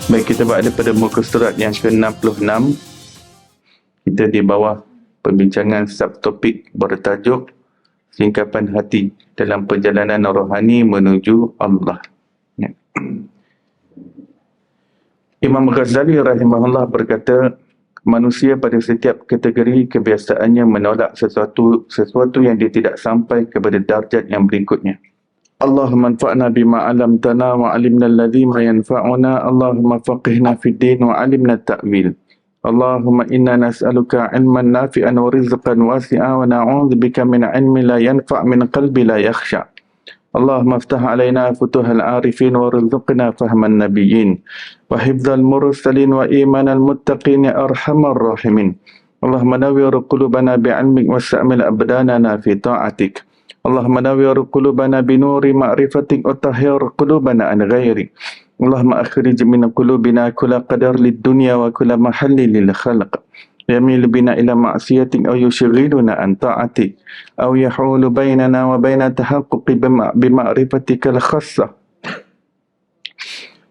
Baik, kita berada pada muka surat yang ke-66. Kita di bawah perbincangan subtopik bertajuk Singkapan Hati dalam Perjalanan Rohani Menuju Allah. Ya. Imam Ghazali rahimahullah berkata, manusia pada setiap kategori kebiasaannya menolak sesuatu yang dia tidak sampai kepada darjat yang berikutnya. Allahumma anfa'na bima 'allamtana wa 'allimna alladhi ma yanfa'una. Allahumma faqihna fid din wa 'allimna at-ta'wil. Allahumma inna nas'aluka 'ilman nafi'an wa rizqan wasi'a wa na'udzubika min 'ilmin la yanfa' min qalbi la yakhsha. Allahumma iftah 'alaina futuhal 'arifin wa rizqna fahman nabiyyin wa hifdzal mursalin wa imanal muttaqin ya arhamar rahimin. Allahumma nawwir qulubana bi'ilmik wasta'mil abdanana fi ta'atik. Allahumma nawwir qulubana binuri ma'rifatik wa tahhir qulubana an ghairi. Allahumma akhrij min qulubina kulla qadar lid dunya wa kulla mahalli lil khalq. Yamil bina ila ma'siyatik aw yushghiluna an ta'atik aw yahulu bainana wa baina tahaqquqi bima'rifatikal khassah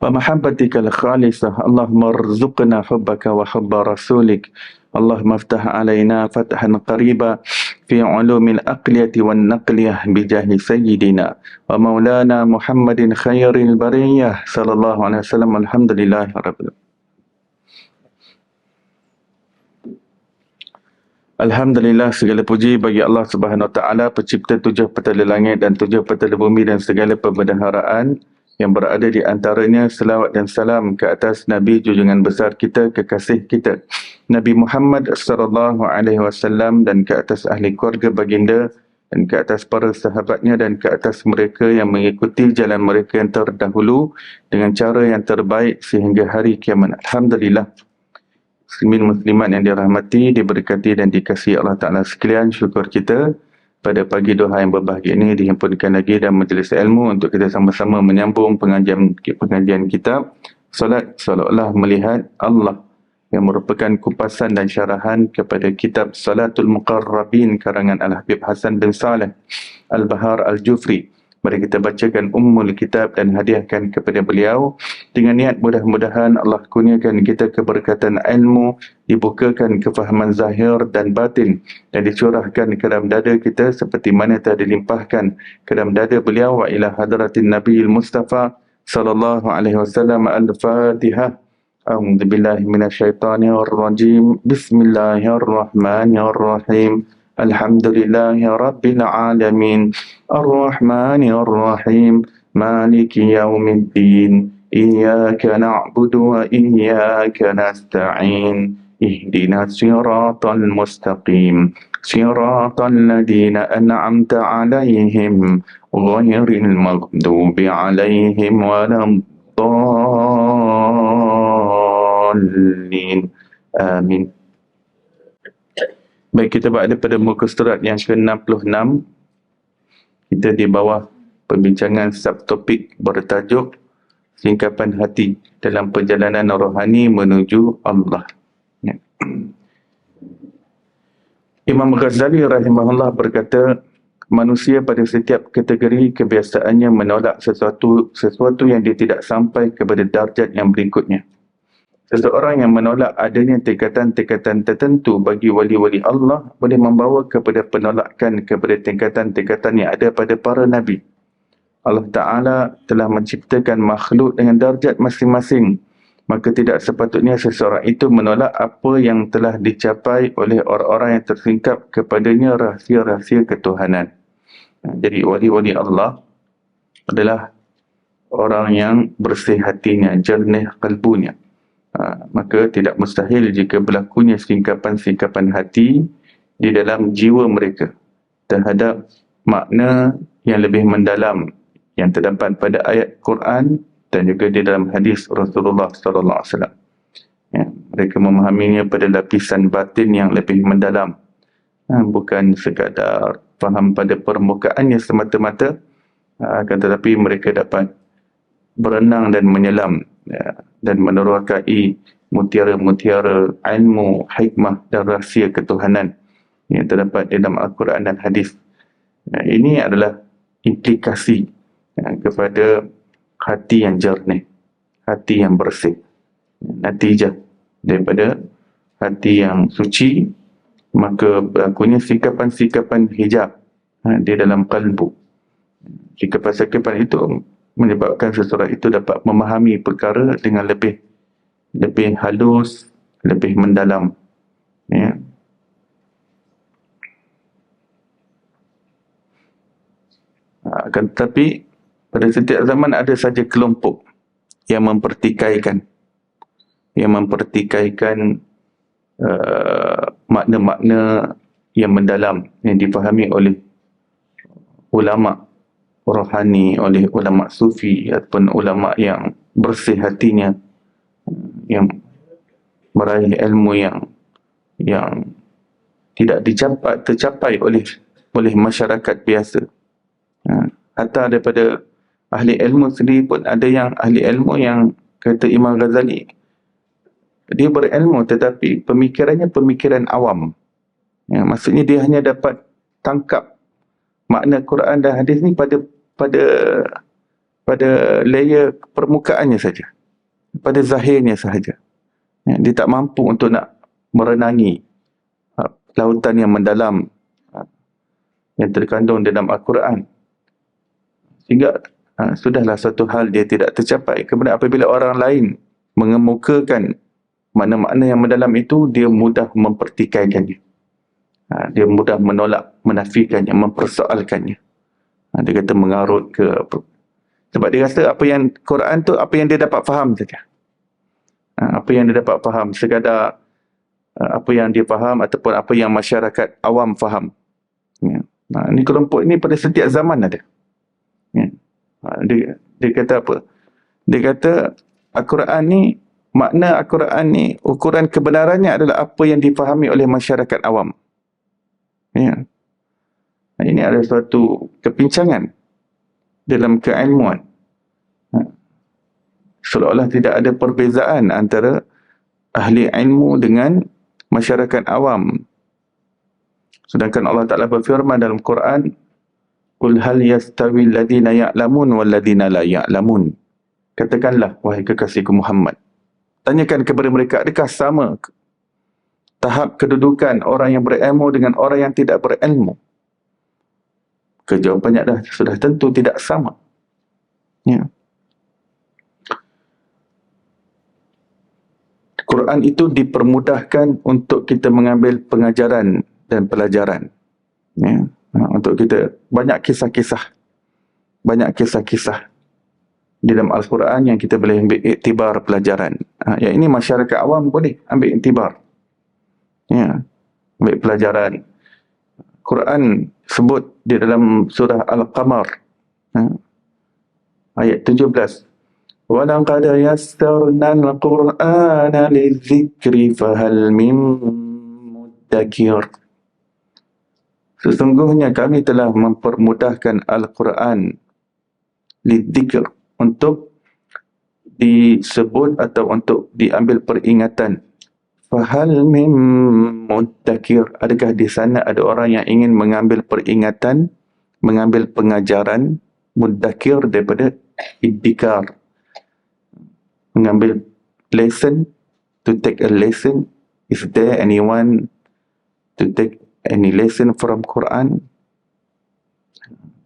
wa mahabbatikal khalisah. Allahumma arzuqna hubbaka wa hubba rasulik. Allahumma iftah alaina fathan qariba fi ulumil aqliyati wan naqliyah bijahi sayyidina wa maulana Muhammadin khairil bariyah sallallahu alaihi wasallam. Alhamdulillahi rabbil alamin. Alhamdulillah, segala puji bagi Allah Subhanahu Wa Taala, pencipta tujuh petala langit dan tujuh petala bumi dan segala perbendaharaan yang berada di antaranya. Selawat dan salam ke atas Nabi junjungan besar kita, kekasih kita, Nabi Muhammad sallallahu alaihi wasallam, dan ke atas ahli keluarga baginda, dan ke atas para sahabatnya, dan ke atas mereka yang mengikuti jalan mereka yang terdahulu dengan cara yang terbaik sehingga hari kiamat. Alhamdulillah, muslimin muslimat yang dirahmati, diberkati dan dikasihi Allah Ta'ala sekalian, syukur kita pada pagi duha yang berbahagia ini dihimpunkan lagi dalam majlis ilmu untuk kita sama-sama menyambung pengajian kitab Salat Seolah-olah Melihat Allah, yang merupakan kupasan dan syarahan kepada kitab Salatul Muqarrabin karangan Al-Habib Hasan bin Saleh Al-Bahar Al-Jufri. Mari kita bacakan ummul kitab dan hadiahkan kepada beliau dengan niat mudah-mudahan Allah kurniakan kita keberkatan ilmu, dibukakan kefahaman zahir dan batin, dan dicurahkan ke dalam dada kita seperti mana telah dilimpahkan ke dalam dada beliau. Wa ila hadratin Nabiyil Mustafa sallallahu alaihi wasallam. Al-Fatihah. A'udzu billahi minasyaitonir rajim. Bismillahirrahmanirrahim. Alhamdulillahi rabbil alamin. Ar-Rahmanir Rahim. Maliki yaumiddin. Iyyaka na'budu wa iyyaka nasta'in. Ihdinas siratal mustaqim. Siratal ladzina an'amta 'alaihim ghairil maghdubi 'alaihim waladdallin. Amin. Baik, kita berada pada muka surat yang ke-66. Kita di bawah perbincangan subtopik bertajuk Singkapan Hati dalam Perjalanan Rohani Menuju Allah. Ya. Imam Ghazali rahimahullah berkata, manusia pada setiap kategori kebiasaannya menolak sesuatu yang dia tidak sampai kepada darjat yang berikutnya. Seseorang yang menolak adanya tingkatan-tingkatan tertentu bagi wali-wali Allah boleh membawa kepada penolakan kepada tingkatan-tingkatan yang ada pada para Nabi. Allah Ta'ala telah menciptakan makhluk dengan darjat masing-masing. Maka tidak sepatutnya seseorang itu menolak apa yang telah dicapai oleh orang-orang yang tersingkap kepadanya rahsia-rahsia ketuhanan. Jadi wali-wali Allah adalah orang yang bersih hatinya, jernih kalbunya. Maka tidak mustahil jika berlakunya singkapan-singkapan hati di dalam jiwa mereka terhadap makna yang lebih mendalam yang terdapat pada ayat Quran dan juga di dalam hadis Rasulullah sallallahu alaihi wasallam. Ya, mereka memahaminya pada lapisan batin yang lebih mendalam, bukan sekadar faham pada permukaannya semata-mata, akan tetapi mereka dapat berenang dan menyelam, ya, dan menerokai mutiara-mutiara ilmu, hikmah dan rahsia ketuhanan yang terdapat dalam Al-Quran dan hadis. Ini adalah implikasi kepada hati yang jernih, hati yang bersih. natijah daripada hati yang suci, maka berlakunya sikapan-sikapan hijab di dalam kalbu. Sikapan-sikapan itu menyebabkan seseorang itu dapat memahami perkara dengan lebih halus, lebih mendalam. Ya. Akan tetapi pada setiap zaman ada saja kelompok yang mempertikaikan makna-makna yang mendalam yang difahami oleh ulama rohani, oleh ulama sufi ataupun ulama yang bersih hatinya, yang meraih ilmu yang tidak tercapai oleh masyarakat biasa. Hatta daripada ahli ilmu sendiri pun ada yang ahli ilmu yang kata Imam Ghazali, dia berilmu tetapi pemikirannya pemikiran awam. Maksudnya dia hanya dapat tangkap makna Quran dan hadis ni pada layer permukaannya saja, pada zahirnya sahaja. Dia tak mampu untuk nak merenangi lautan yang mendalam yang terkandung dalam Al-Quran. Sehingga sudahlah satu hal dia tidak tercapai. Kemudian apabila orang lain mengemukakan makna-makna yang mendalam itu, dia mudah mempertikaikannya. Dia mudah menolak, menafikannya, mempersoalkannya. Dia kata mengarut ke apa. Sebab dia rasa apa yang Quran tu, apa yang dia dapat faham saja. Apa yang dia dapat faham, sekadar apa yang dia faham ataupun apa yang masyarakat awam faham. Ini kelompok ini pada setiap zaman ada. Dia kata apa? Dia kata Al-Quran ni, makna Al-Quran ni, ukuran kebenarannya adalah apa yang difahami oleh masyarakat awam. Ini adalah suatu kepincangan dalam keilmuan. Seolah-olah tidak ada perbezaan antara ahli ilmu dengan masyarakat awam. Sedangkan Allah Ta'ala berfirman dalam Quran, "Qul hal yastawi alladhina ya'lamun wal ladhina la ya'lamun." Katakanlah, wahai kekasihku Muhammad, tanyakan kepada mereka, adakah sama tahap kedudukan orang yang berilmu dengan orang yang tidak berilmu? Jawapannya adalah sudah tentu tidak sama. Quran itu dipermudahkan untuk kita mengambil pengajaran dan pelajaran. Untuk kita, banyak kisah-kisah di dalam Al-Quran yang kita boleh ambil iktibar pelajaran. Yang ini masyarakat awam boleh ambil iktibar. Ambil pelajaran. Quran sebut di dalam surah Al-Qamar, ayat 17. وَلَقَدْ يَسَّرْنَا الْقُرْآنَ لِلذِّكْرِ فَهَلْ مِن مُدَّكِرٍ. Sesungguhnya kami telah mempermudahkan Al-Quran lidzikr, untuk disebut atau untuk diambil peringatan. Fahal mim muddakir, adakah di sana ada orang yang ingin mengambil peringatan, mengambil pengajaran? Muddakir daripada iddikar, mengambil lesson, to take a lesson. Is there anyone to take any lesson from Quran?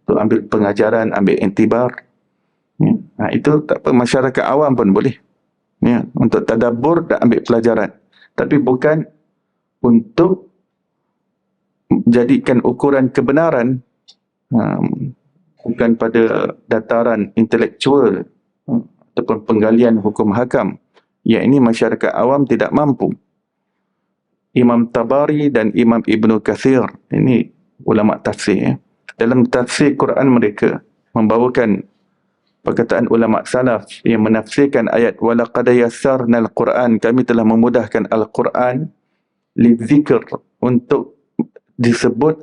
Untuk ambil pengajaran, ambil intibar. Itu tak apa, masyarakat awam pun boleh. Untuk tadabbur dan ambil pelajaran. Tapi bukan untuk jadikan ukuran kebenaran, bukan pada dataran intelektual ataupun penggalian hukum hakam. Yang ini masyarakat awam tidak mampu. Imam Tabari dan Imam Ibnu Kathir, ini ulama tafsir, dalam tafsir Quran mereka membawakan perkataan ulama salaf yang menafsirkan ayat walaqad yassarnal Quran, kami telah memudahkan Al-Quran lidzikr, untuk disebut.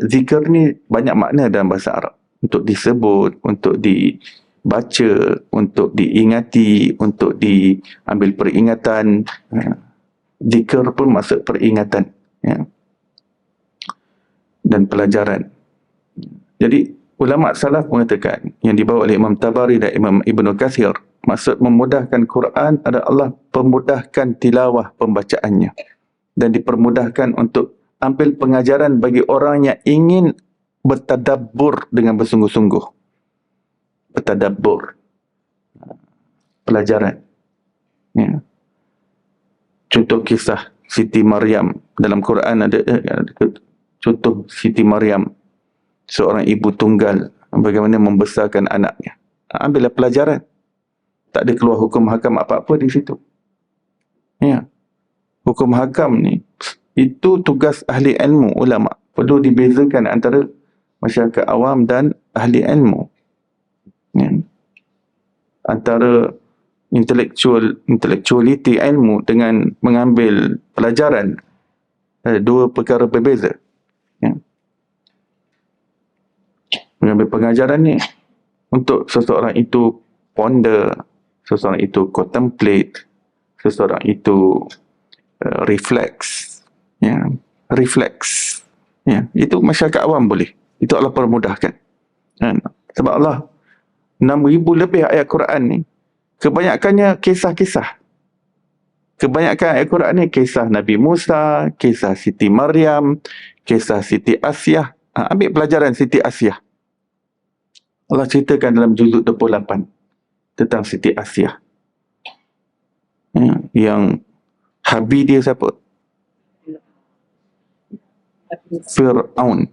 Zikr ni banyak makna dalam bahasa Arab. Untuk disebut, untuk dibaca, untuk diingati, untuk diambil peringatan. Zikr pun maksud peringatan, dan pelajaran. Jadi ulama salaf mengatakan, yang dibawa oleh Imam Tabari dan Imam Ibnu Kathir, Maksud memudahkan Quran adalah Allah pemudahkan tilawah pembacaannya dan dipermudahkan untuk ambil pengajaran bagi orang yang ingin bertadabbur dengan bersungguh-sungguh. Bertadabbur. Pelajaran. Ya. Contoh kisah Siti Maryam dalam Quran ada contoh Siti Maryam, seorang ibu tunggal, bagaimana membesarkan anaknya. Ambillah pelajaran. Tak ada keluar hukum hakam apa-apa di situ. Ya. Hukum hakam ni, itu tugas ahli ilmu, ulama. Perlu dibezakan antara masyarakat awam dan ahli ilmu. Ya. Antara intellectuality ilmu dengan mengambil pelajaran, dua perkara berbeza. Ya. Mengambil pengajaran ni untuk seseorang itu ponder, seseorang itu contemplate, seseorang itu reflex. Ya. Reflex. Ya. Itu masyarakat awam boleh. Itu Allah permudahkan. Ya. Sebab Allah 6,000 lebih ayat Quran ni, kebanyakannya kisah-kisah. Kebanyakan ayat Quran ni kisah Nabi Musa, kisah Siti Maryam, kisah Siti Asyah. Ambil pelajaran Siti Asyah. Allah ceritakan dalam juzuk 28 tentang Siti Asyah. Ya, yang Habi dia siapa? Fir'aun.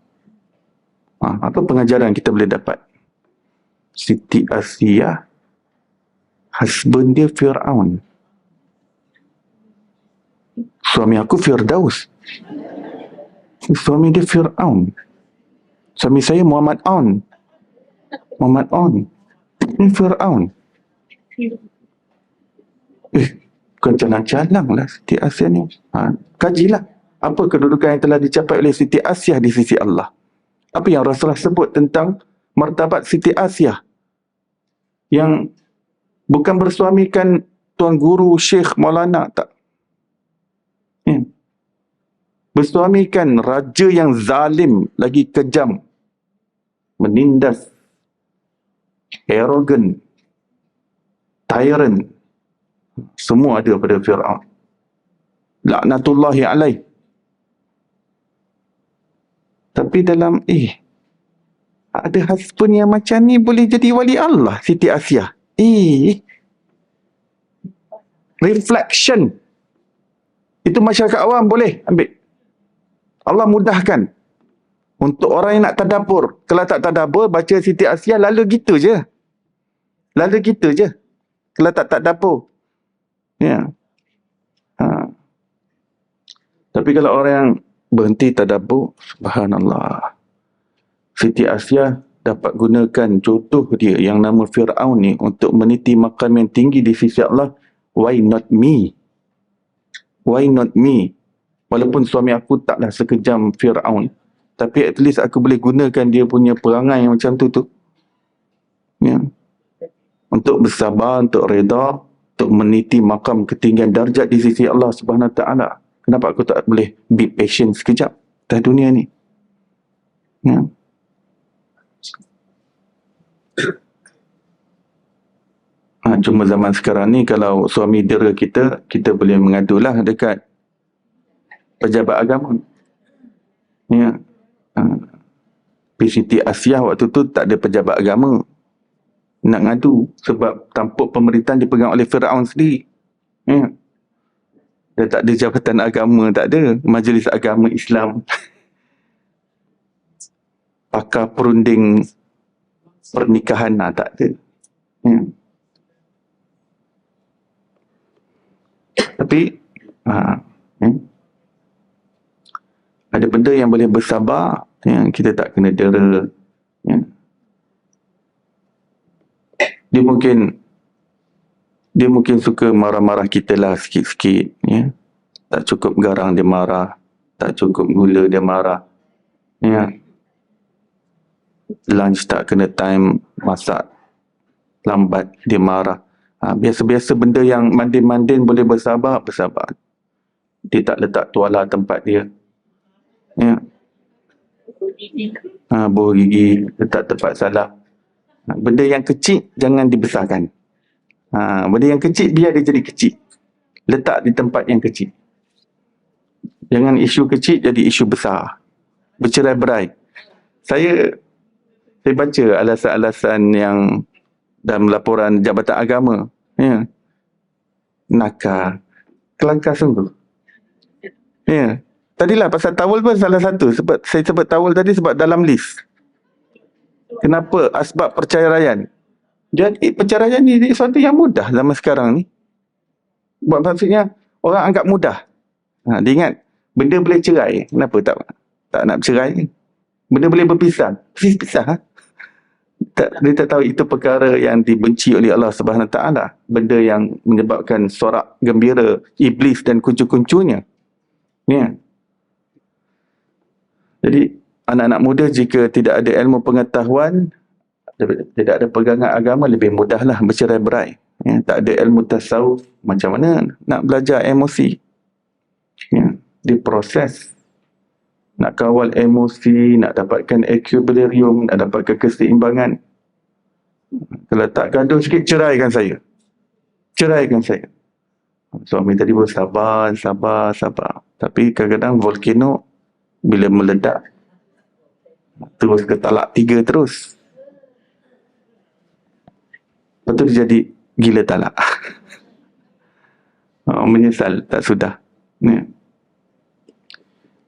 Apa pengajaran kita boleh dapat? Siti Asyah, husband dia Fir'aun. Suami aku Firdaus. Suami dia Fir'aun. Suami saya Muhammad On. Muhammad On. Ini Fir'aun. Bukan calang-calang lah Siti Asyah ni. Kajilah. Apa kedudukan yang telah dicapai oleh Siti Asyah di sisi Allah. Apa yang Rasulullah sebut tentang martabat Siti Asyah. Yang bukan bersuamikan Tuan Guru, Syekh, Maulana, tak. Bersuamikan raja yang zalim, lagi kejam, menindas, arrogant, tyrant. Semua ada pada Fir'aun. Laknatullahi alaih. Tapi dalam, ada husband yang macam ni boleh jadi wali Allah, Siti Asyah. Reflection. Itu masyarakat awam boleh ambil. Allah mudahkan. Untuk orang yang nak tadabbur. Kalau tak tadabbur, baca Siti Asyah, lalu gitu je. Lalu gitu je. Kalau tak tadabbur. Ya. Tapi kalau orang yang berhenti tadabbur, subhanallah. Siti Asyah dapat gunakan contoh dia yang nama Fir'aun ni untuk meniti makam yang tinggi di sisi Allah. Why not me? Why not me? Walaupun suami aku taklah sekejam Fir'aun, tapi at least aku boleh gunakan dia punya perangai macam tu. Ya. Untuk bersabar, untuk reda, untuk meniti makam ketinggian darjat di sisi Allah Subhanahu Wa Taala. Kenapa aku tak boleh be patient sekejap atas dunia ni? Ya. Cuma zaman sekarang ni kalau suami dera kita, kita boleh mengadulah dekat pejabat agama. Ya. Siti Asyah waktu tu tak ada pejabat agama nak ngadu sebab tampuk pemerintahan dipegang oleh Fir'aun sendiri. Ya. Dia tak ada jabatan agama, tak ada majlis agama Islam. Pakar perunding pernikahan tak ada. Ya. Tapi ada benda yang boleh bersabar, yang kita tak kena dera. Ya. Dia mungkin suka marah-marah kita lah sikit-sikit. Ya. Tak cukup garang dia marah, tak cukup gula dia marah. Ya. Lunch tak kena time, masak lambat dia marah. Biasa-biasa benda yang mandin-mandin boleh bersabar. Dia tak letak tuala tempat dia. Ya. Buah gigi letak tempat salah. Benda yang kecil jangan dibesarkan. Benda yang kecil biar dia jadi kecil. Letak di tempat yang kecil. Jangan isu kecil jadi isu besar. Bercerai-berai. Saya baca alasan-alasan yang dalam laporan Jabatan Agama. Ya. Nakal. Kelangkar sungguh. Ya. Tadilah pasal tawul pun salah satu. Sebab saya sebut tawul tadi sebab dalam list. Kenapa? Asbab perceraian. Jadi perceraian ni sesuatu yang mudah zaman sekarang ni. Maksudnya orang anggap mudah. Dia ingat benda boleh cerai. Kenapa tak nak bercerai? Benda boleh berpisah. Pisah. Dia tak tahu itu perkara yang dibenci oleh Allah Subhanahu Wa Taala. Benda yang menyebabkan sorak gembira iblis dan kuncu-kuncunya. Ya. Jadi anak-anak muda jika tidak ada ilmu pengetahuan, tidak ada pegangan agama, lebih mudahlah bercerai-berai. Ya, tak ada ilmu tasawuf, macam mana nak belajar emosi? Ya, diproses. Nak kawal emosi, nak dapatkan equilibrium, nak dapatkan keseimbangan. Kalau tak gaduh sikit, ceraikan saya. Ceraikan saya. Suami tadi pun sabar. Tapi kadang-kadang volcano bila meledak, terus ke talak 3 terus. Lepas tu dia jadi gila talak. Menyesal, tak sudah. Ya.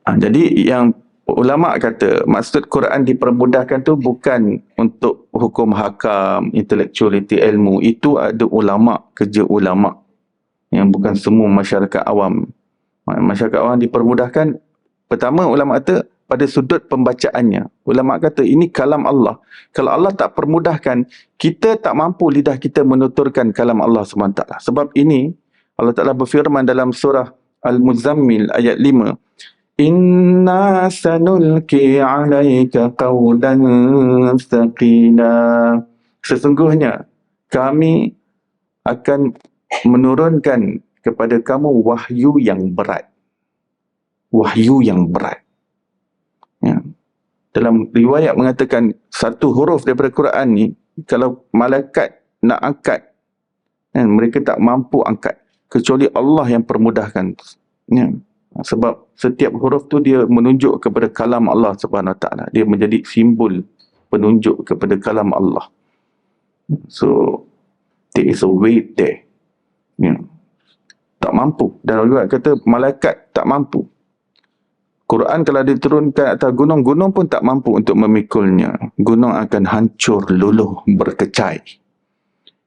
Jadi yang ulama' kata, maksud Quran dipermudahkan tu bukan untuk hukum hakam, intellectuality, ilmu. Itu ada ulama', kerja ulama'. Yang bukan semua masyarakat awam. Masyarakat awam dipermudahkan, pertama ulama' kata, pada sudut pembacaannya. Ulama' kata, ini kalam Allah. Kalau Allah tak permudahkan, kita tak mampu lidah kita menuturkan kalam Allah SWT. Sebab ini, Allah Ta'ala berfirman dalam surah Al-Muzammil ayat 5. Inna sanulki alaika qawlan thaqila. Sesungguhnya kami akan menurunkan kepada kamu wahyu yang berat. Wahyu yang berat. Ya. Dalam riwayat mengatakan satu huruf daripada Quran ni, kalau malaikat nak angkat, mereka tak mampu angkat. Kecuali Allah yang permudahkan. Ya. Sebab setiap huruf tu dia menunjuk kepada kalam Allah Subhanahu Wa Taala. Dia menjadi simbol penunjuk kepada kalam Allah. So there is a weight there. Ya. Tak mampu. Dan Allah kata malaikat tak mampu. Quran kalau diturunkan atas gunung-gunung pun tak mampu untuk memikulnya. Gunung akan hancur luluh berkecai.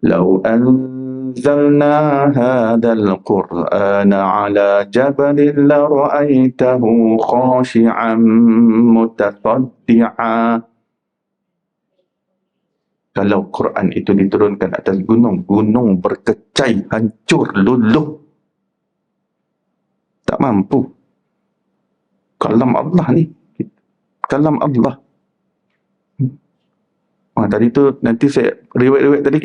Lau anzalna hadzal qur'ana ala jabalin la ra'aitahu khashi'an mutasaddi'a. Kalau Quran itu diturunkan atas gunung, gunung berkecai, hancur luluh. Tak mampu. Kalam Allah ni. Kalam Allah. Tadi tu nanti saya riwayat-riwayat tadi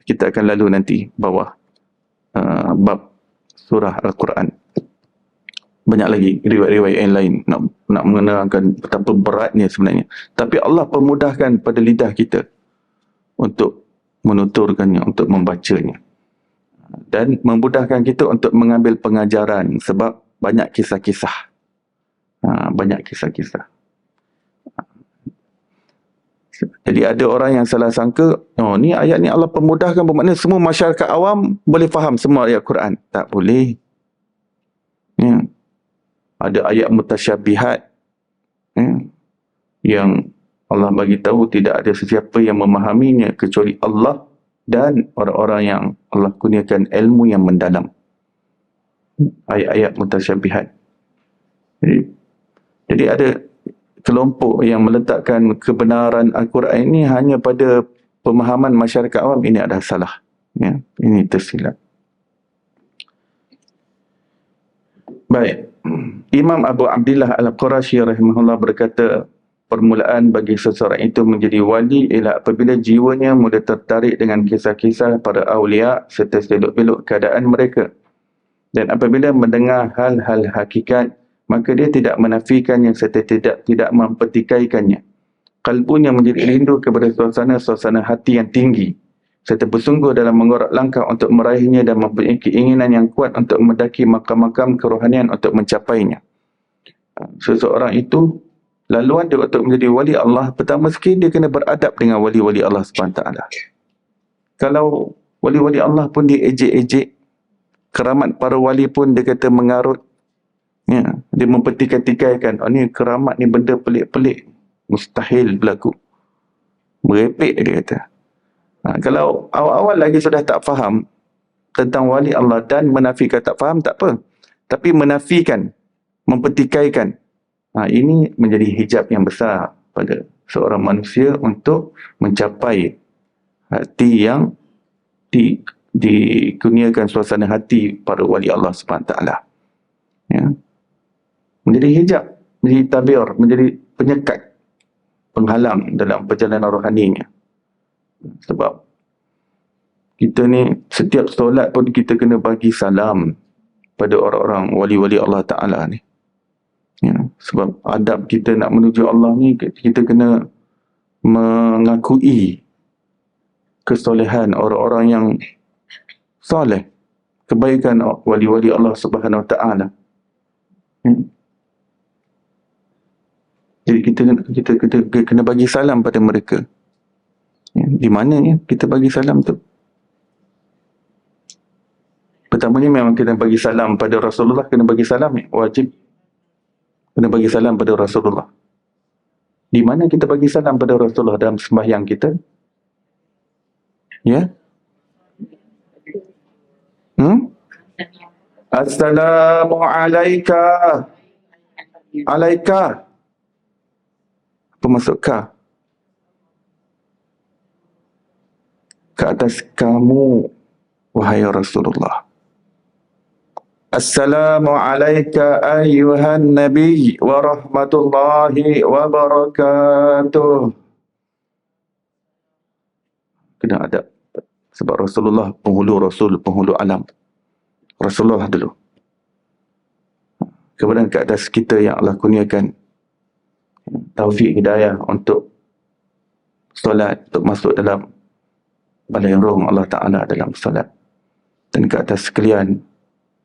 kita akan lalu nanti bawah bab surah Al-Quran. Banyak lagi riwayat-riwayat yang lain nak mengenalkan betapa beratnya sebenarnya. Tapi Allah permudahkan pada lidah kita untuk menuturkannya, untuk membacanya. Dan memudahkan kita untuk mengambil pengajaran sebab banyak kisah-kisah. Banyak kisah-kisah. Jadi ada orang yang salah sangka, ni ayat ni Allah permudahkan, bermakna semua masyarakat awam boleh faham semua ayat Quran. Tak boleh. Ya. Ada ayat mutasyabihat yang Allah bagi tahu tidak ada sesiapa yang memahaminya kecuali Allah dan orang-orang yang Allah kurniakan ilmu yang mendalam. Ayat-ayat mutasyabihat. Jadi ada kelompok yang meletakkan kebenaran Al-Quran ini hanya pada pemahaman masyarakat awam. Ini adalah salah. Ya, ini tersilap. Baik. Imam Abu Abdillah Al-Qurashi rahimahullah berkata, permulaan bagi seseorang itu menjadi wali ialah apabila jiwanya mula tertarik dengan kisah-kisah para awliya serta selok-belok keadaan mereka. Dan apabila mendengar hal-hal hakikat, maka dia tidak menafikannya serta tidak mempertikaikannya. Kalbunya menjadi rindu kepada suasana hati yang tinggi. serta bersungguh dalam mengorak langkah untuk meraihnya dan mempunyai keinginan yang kuat untuk mendaki makam-makam kerohanian untuk mencapainya. Seseorang itu laluan dia untuk menjadi wali Allah, pertama sekali dia kena beradab dengan wali-wali Allah SWT. Kalau wali-wali Allah pun diejek-ejek, keramat para wali pun dia kata mengarut, ya, dia mempertikai-tikaikan, oh ni keramat ni benda pelik-pelik, mustahil berlaku, merepek dia kata. Kalau awal-awal lagi sudah tak faham tentang wali Allah dan menafikan, tak faham tak apa, tapi menafikan, mempertikaikan, ini menjadi hijab yang besar pada seorang manusia untuk mencapai hati yang dikurniakan suasana hati para wali Allah SWT. Ya. Menjadi hijab, menjadi tabir, menjadi penyekat, penghalang dalam perjalanan rohaninya. Sebab kita ni setiap solat pun kita kena bagi salam pada orang-orang wali-wali Allah Ta'ala ni. Ya, sebab adab kita nak menuju Allah ni, kita kena mengakui kesolehan orang-orang yang soleh, kebaikan wali-wali Allah Subhanahu Wa Ta'ala. Ya. Jadi kita kena bagi salam pada mereka. Ya, di mana ya kita bagi salam tu? Pertamanya memang kita bagi salam pada Rasulullah, kena bagi salam ya, wajib. Kena bagi salam pada Rasulullah. Di mana kita bagi salam pada Rasulullah? Dalam sembahyang kita? Ya? Assalamu alaika. Alaika. Apa maksud ka? Ke atas kamu, wahai Rasulullah. Assalamu alayka ayyuhan nabi wa rahmatullahi wa barakatuh. Kena adab. Sebab Rasulullah penghulu Rasul, penghulu alam. Rasulullah dulu. Kemudian ke atas kita yang Allah kurniakan taufik hidayah untuk solat, untuk masuk dalam balairung Allah Ta'ala dalam solat. Dan ke atas sekalian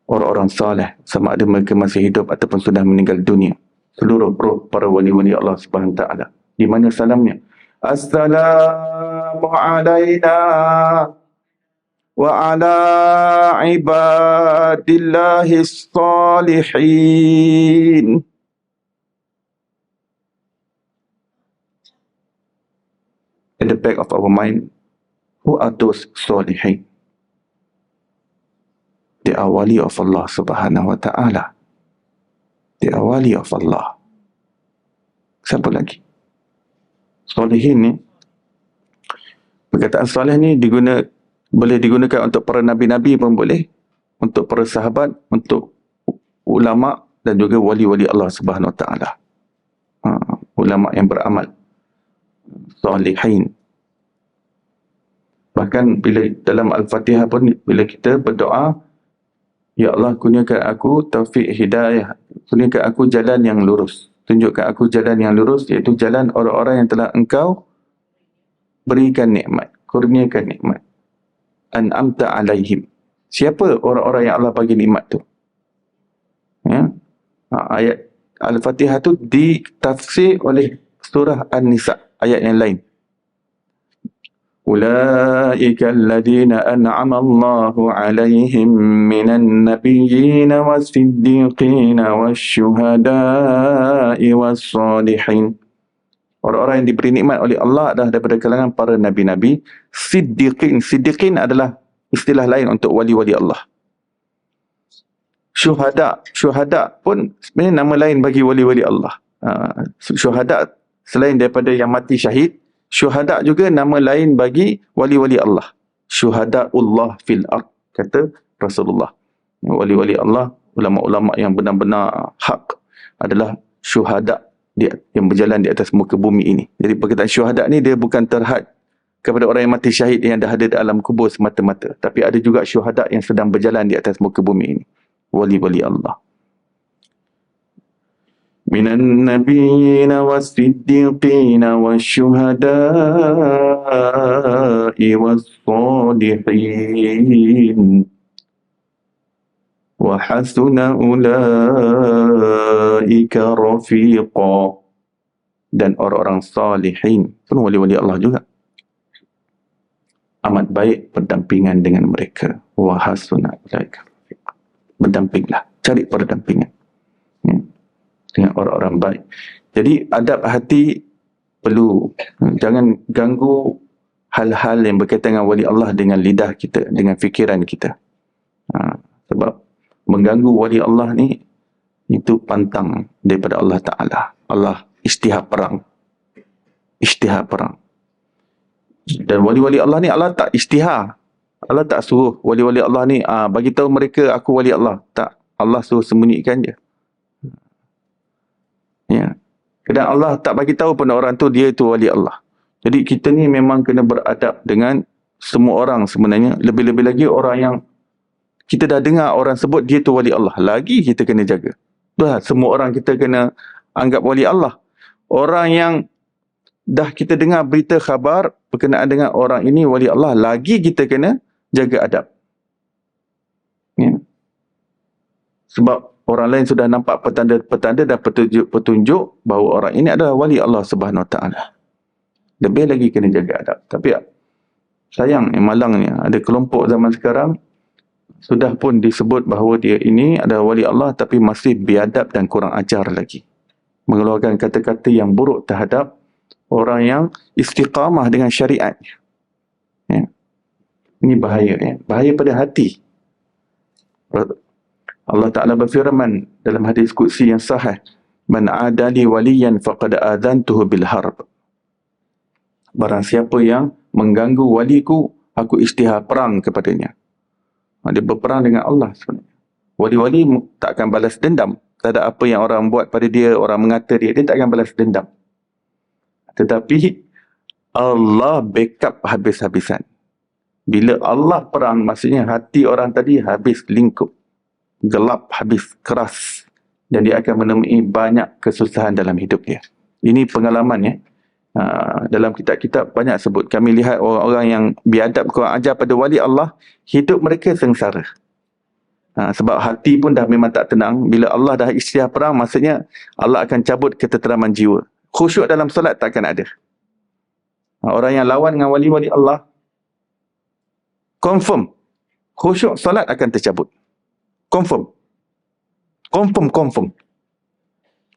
orang-orang saleh, sama ada mereka masih hidup ataupun sudah meninggal dunia, seluruh roh para wali-wali Allah Subhanahu Wa Ta'ala. Di mana salamnya? Assalamu alayna wa ala ibadillahis salihin. At the back of our mind, who are those salihin? They are wali of Allah Subhanahu Wa Ta'ala. They are wali of Allah. Siapa lagi? Salihin ni, perkataan salih ni boleh digunakan untuk para nabi-nabi pun boleh, untuk para sahabat, untuk ulama dan juga wali-wali Allah Subhanahu Wa Ta'ala. Ulama yang beramal. Salihin. Bahkan bila dalam Al-Fatihah pun, bila kita berdoa, ya Allah kurniakan aku taufik hidayah, kurniakan aku jalan yang lurus, tunjukkan aku jalan yang lurus, iaitu jalan orang-orang yang telah engkau berikan nikmat, kurniakan nikmat. An'amta alaihim. Siapa orang-orang yang Allah bagi nikmat tu? Ya? Ayat Al-Fatihah tu ditafsir oleh surah An-Nisa, ayat yang lain. Ulaika alladhina an'ama Allahu alaihim minan nabiyyin was-siddiqin wasyuhada'i was-salihin. Orang-orang yang diberi nikmat oleh Allah adalah daripada kalangan para nabi-nabi, siddiqin. Siddiqin adalah istilah lain untuk wali-wali Allah. Syuhada. Syuhada pun sebenarnya nama lain bagi wali-wali Allah. Syuhada selain daripada yang mati syahid, syuhada juga nama lain bagi wali-wali Allah. Syuhada'ullah fil ard, kata Rasulullah. Wali-wali Allah, ulama-ulama yang benar-benar hak adalah syuhada yang berjalan di atas muka bumi ini. Jadi perkataan syuhada ni dia bukan terhad kepada orang yang mati syahid yang dah ada dalam kubur semata-mata, tapi ada juga syuhada yang sedang berjalan di atas muka bumi ini. Wali-wali Allah. minan nabiyyin was-siddiqin wasyuhada'i was-salihin wa hasuna ulaika rafiqa, dan orang-orang salihin pun wali-wali Allah juga. Amat baik berdampingan dengan mereka. Wa hasuna ulaika rafiqa. Berdampinglah, cari perdampingan dengan orang-orang baik. Jadi adab hati perlu. Jangan ganggu hal-hal yang berkaitan dengan wali Allah dengan lidah kita, dengan fikiran kita. Sebab mengganggu wali Allah ni, itu pantang daripada Allah Ta'ala. Allah isytihar perang. Isytihar perang. Dan wali-wali Allah ni Allah tak isytihar. Allah tak suruh wali-wali Allah ni bagi tahu mereka aku wali Allah. Tak. Allah suruh sembunyikan je. Ya. Dan Allah tak bagi tahu pada orang tu dia itu wali Allah. Jadi kita ni memang kena beradab dengan semua orang sebenarnya. Lebih-lebih lagi orang yang kita dah dengar orang sebut dia tu wali Allah. Lagi kita kena jaga. Dah semua orang kita kena anggap wali Allah. Orang yang dah kita dengar berita khabar berkenaan dengan orang ini wali Allah, lagi kita kena jaga adab. Ya. Sebab orang lain sudah nampak petanda-petanda dan petunjuk bahawa orang ini adalah wali Allah Subhanahu Wa Taala. Lebih lagi kena jaga adab. Tapi sayang, malangnya ada kelompok zaman sekarang sudah pun disebut bahawa dia ini adalah wali Allah tapi masih biadab dan kurang ajar lagi. Mengeluarkan kata-kata yang buruk terhadap orang yang istiqamah dengan syariatnya. Ya. Ini bahaya. Ya. Bahaya pada hati. Allah Ta'ala berfirman dalam hadis qudsi yang sahih, man adali waliyan faqad adhantuhu bil harb. Barang siapa yang mengganggu waliku, aku isytihar perang kepadanya. Dia berperang dengan Allah sebenarnya. Wali-wali tak akan balas dendam. Tak ada apa yang orang buat pada dia, orang mengata dia tak akan balas dendam. Tetapi Allah backup habis-habisan. Bila Allah perang, maksudnya hati orang tadi habis lingkup. Gelap, habis keras. Dan dia akan menemui banyak kesusahan dalam hidup dia. Ini pengalamannya. Dalam kitab-kitab banyak sebut. Kami lihat orang-orang yang biadab, kurang ajar pada wali Allah, hidup mereka sengsara. Sebab hati pun dah memang tak tenang. Bila Allah dah isytihar perang, maksudnya Allah akan cabut ketenteraman jiwa. Khusyuk dalam solat takkan ada. Orang yang lawan dengan wali-wali Allah, confirm khusyuk solat akan tercabut. Confirm.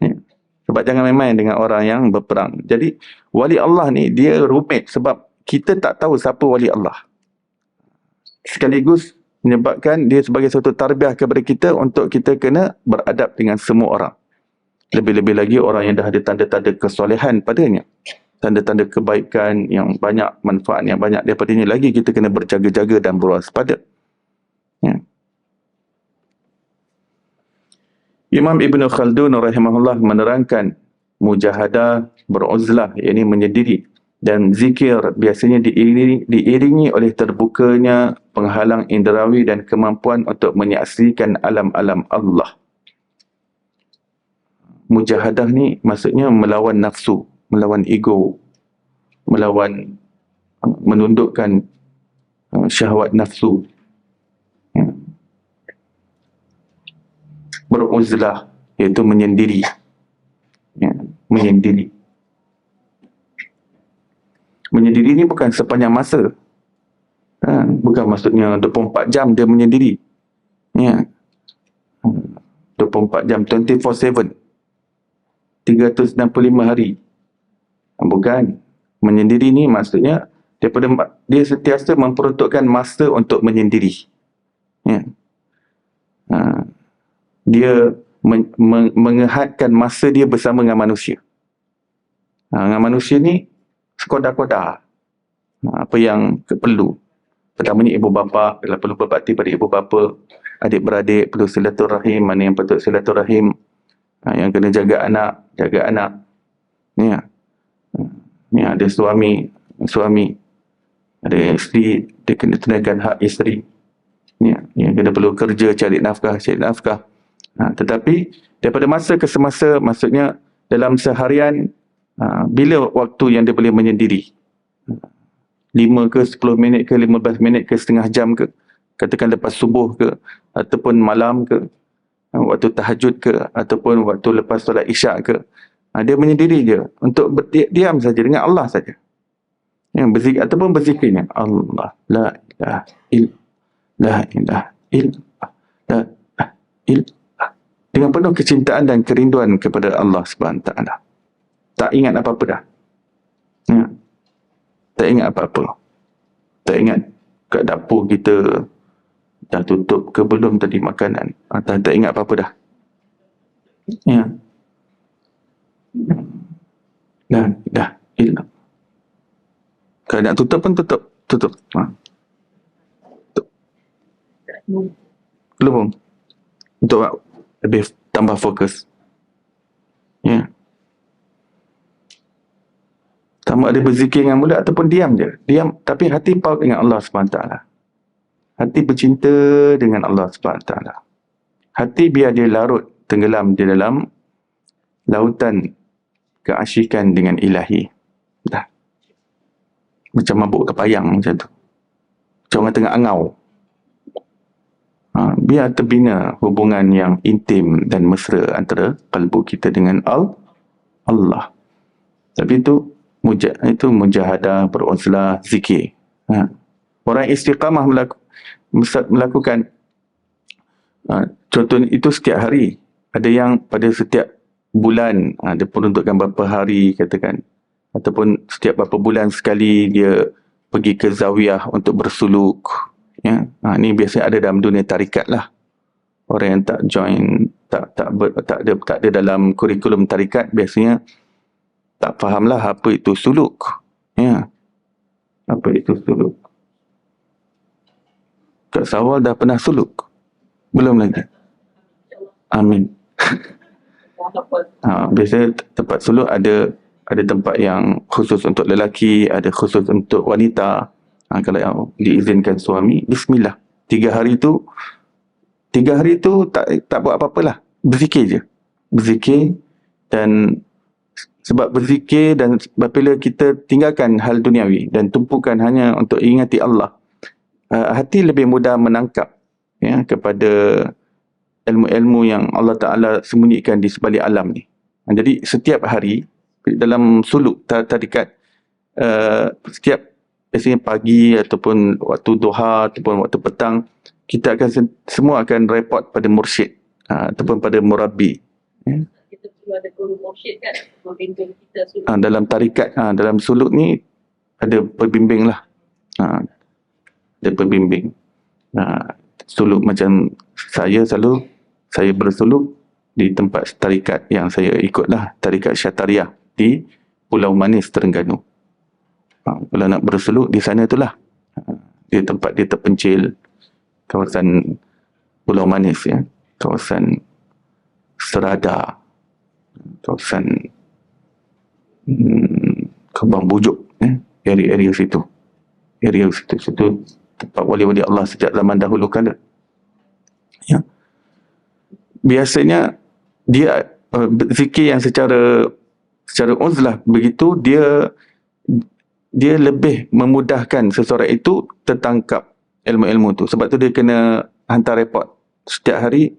Ya. Sebab jangan main-main dengan orang yang berperang. Jadi wali Allah ni dia rumit sebab kita tak tahu siapa wali Allah. Sekaligus menyebabkan dia sebagai satu tarbiyah kepada kita untuk kita kena beradab dengan semua orang. Lebih-lebih lagi orang yang dah ada tanda-tanda kesolehan padanya. Tanda-tanda kebaikan yang banyak, manfaat yang banyak daripadanya, lagi kita kena berjaga-jaga dan berwaspada. Ya. Imam Ibn Khaldun rahimahullah menerangkan mujahadah, beruzlah, yakni menyendiri, dan zikir biasanya diiringi oleh terbukanya penghalang indrawi dan kemampuan untuk menyaksikan alam-alam Allah. Mujahadah ni maksudnya melawan nafsu, melawan ego, melawan, menundukkan syahwat nafsu. Ya. Beruzlah, iaitu menyendiri. Ya, menyendiri. Menyendiri ni bukan sepanjang masa. Bukan maksudnya 24 jam dia menyendiri. Ya. 24 jam, 24/7. 365 hari. Bukan. Menyendiri ni maksudnya dia sentiasa memperuntukkan masa untuk menyendiri. Ya. Dia mengehadkan masa dia bersama dengan manusia. Dengan manusia ni sekodar-kodar apa yang perlu. Pertamanya ibu bapa, bila perlu berbakti pada ibu bapa. Adik-beradik perlu silaturahim, mana yang patut silaturahim. Yang kena jaga anak. Ya. Ya, ada suami. Ada isteri, dia kena tunaikan hak isteri. Ya, yang kena perlu kerja, cari nafkah. Tetapi daripada masa ke semasa, maksudnya dalam seharian, bila waktu yang dia boleh menyendiri? 5 ke 10 minit ke 15 minit ke setengah jam ke, katakan lepas subuh ke, ataupun malam ke, waktu tahajud ke, ataupun waktu lepas solat isyak ke, dia menyendiri je untuk diam saja dengan Allah saja, yang berzikir ataupun berzikirnya Allah, la ilaha illallah, la ilaha illallah, la ilaha illallah, dengan penuh kecintaan dan kerinduan kepada Allah Subhanahu Taala. Tak ingat apa-apa dah. Tak ingat apa-apa. Tak ingat kat dapur kita dah tutup ke belum tadi makanan. Tak ingat apa-apa dah. Ya. Dah. Kalau nak tutup pun tutup. Tutup. Belum. Untuk lebih tambah fokus. Ya. Sama ada berzikir dengan mulut ataupun diam je. Diam, tapi hati paut dengan Allah SWT. Hati bercinta dengan Allah SWT. Hati biar dia larut, tenggelam di dalam lautan keasyikan dengan ilahi. Dah. Macam mabuk kepayang macam tu. Macam orang tengah angau. Biar terbina hubungan yang intim dan mesra antara kalbu kita dengan Allah. Tapi itu mujahadah, beruzlah, zikir. Orang istiqamah melakukan contoh itu setiap hari. Ada yang pada setiap bulan dia peruntukkan berapa hari katakan, ataupun setiap berapa bulan sekali dia pergi ke zawiyah untuk bersuluk. Ni biasanya ada dalam dunia tarikat lah. Orang yang tak join, tak ada dalam kurikulum tarikat, biasanya tak fahamlah apa itu suluk. Apa itu suluk? Kak Sawal dah pernah suluk? Belum lagi? Amin. Biasanya tempat suluk ada tempat yang khusus untuk lelaki, ada khusus untuk wanita. Kalau yang diizinkan suami, bismillah. 3 hari tu tak buat apa-apa lah. Berzikir je. Berzikir, dan sebab berzikir dan apabila kita tinggalkan hal duniawi dan tumpukan hanya untuk ingati Allah, hati lebih mudah menangkap kepada ilmu-ilmu yang Allah Ta'ala sembunyikan di sebalik alam ni. Jadi setiap hari dalam suluk tarikat, setiap biasanya pagi ataupun waktu duha ataupun waktu petang, kita akan semua akan report pada mursyid ataupun pada murabbi. Kita perlu ada guru mursyid kan, membimbing kita suluk. Dalam tarikat, dalam suluk ni ada pembimbing lah. Ada pembimbing. Suluk macam saya bersuluk di tempat tarikat yang saya ikut lah, tarikat Syatariah di Pulau Manis, Terengganu. Kalau nak bersuluk di sana itulah. Di tempat dia terpencil, kawasan Pulau Manis, kawasan Serada, kawasan Kembang Bujuk, area situ. Situ tempat wali-wali Allah sejak zaman dahulu kala. Biasanya dia zikir yang secara uzlah begitu, dia lebih memudahkan seseorang itu tertangkap ilmu-ilmu tu. Sebab tu dia kena hantar report setiap hari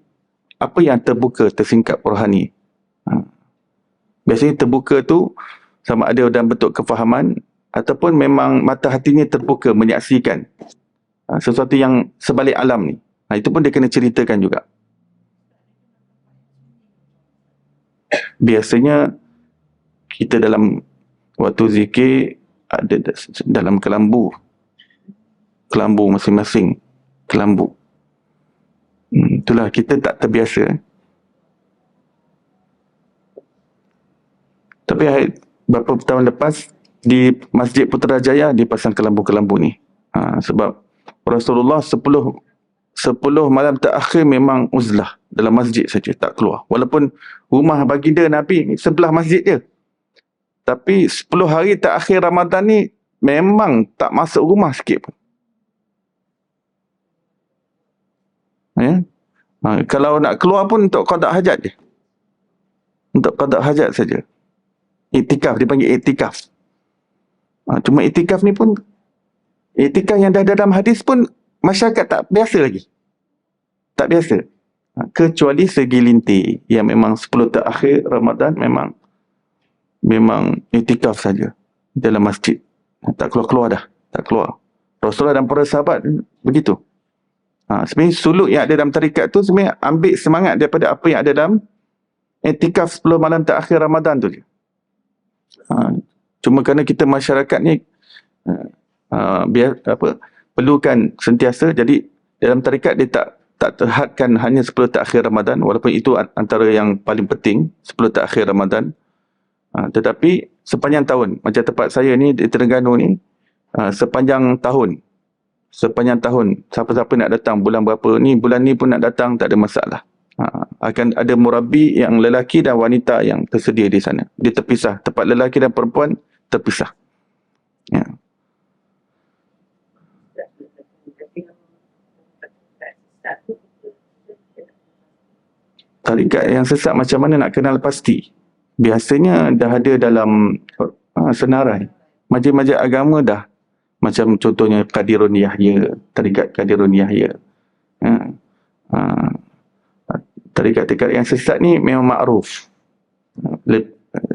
apa yang terbuka, tersingkap rohani. Biasanya terbuka tu sama ada dalam bentuk kefahaman ataupun memang mata hatinya terbuka menyaksikan sesuatu yang sebalik alam ni. Itu pun dia kena ceritakan juga. Biasanya kita dalam waktu zikir ada dalam kelambu masing-masing. Kelambu. Itulah kita tak terbiasa. Tapi beberapa tahun lepas di Masjid Putrajaya dipasang kelambu-kelambu ni. Sebab Rasulullah 10 malam terakhir memang uzlah dalam masjid saja, tak keluar. Walaupun rumah baginda Nabi ni sebelah masjid dia. Tapi 10 hari terakhir Ramadan ni memang tak masuk rumah sikit pun. Kalau nak keluar pun untuk qada hajat je. Untuk qada hajat saja. Iktikaf, dipanggil iktikaf. Cuma iktikaf ni pun, iktikaf yang dah dalam hadis pun masyarakat tak biasa lagi. Tak biasa. Kecuali segelintir yang memang 10 terakhir Ramadan memang iktikaf saja dalam masjid. Tak keluar-keluar dah. Tak keluar. Rasulullah dan para sahabat begitu. Sebenarnya suluk yang ada dalam tarikat tu sebenarnya ambil semangat daripada apa yang ada dalam iktikaf 10 malam terakhir Ramadan tu je. Cuma kerana kita masyarakat ni perlukan sentiasa, jadi dalam tarikat dia tak terhadkan hanya 10 terakhir Ramadan, walaupun itu antara yang paling penting 10 terakhir Ramadan. Tetapi sepanjang tahun, macam tempat saya ni di Terengganu ni, sepanjang tahun, siapa-siapa nak datang bulan berapa ni, bulan ni pun nak datang, tak ada masalah. Akan ada murabbi yang lelaki dan wanita yang tersedia di sana. Dia terpisah, tempat lelaki dan perempuan terpisah. Ya. Tarikat yang sesat macam mana nak kenal pasti? Biasanya dah ada dalam senarai. Majlis-majlis agama dah. Macam contohnya Qadirun Yahya, tarikat Qadirun Yahya. Tarikat-tarikat yang sesat ni memang makruf.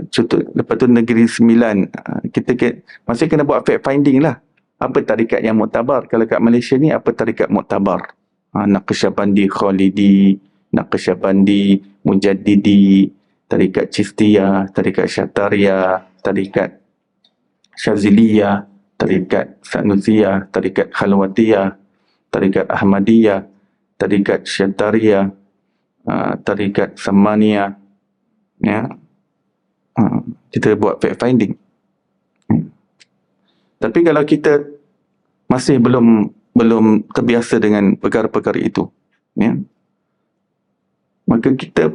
Contoh, lepas tu Negeri Sembilan, kita masih kena buat fact finding lah. Apa tarikat yang muktabar? Kalau kat Malaysia ni, apa tarikat muktabar? Naqsyabandi Khalidi, Naqsyabandi Mujaddidi, tarikat Chistiyah, tarikat Syataria, tarikat Syaziliyah, tarikat Sanusiyah, tarikat Khalwatiyah, tarikat Ahmadiyah, tarikat Syataria, tarikat Samaniyah. Ya. Kita buat fact finding. Tapi kalau kita masih belum terbiasa dengan perkara-perkara itu, ya, maka kita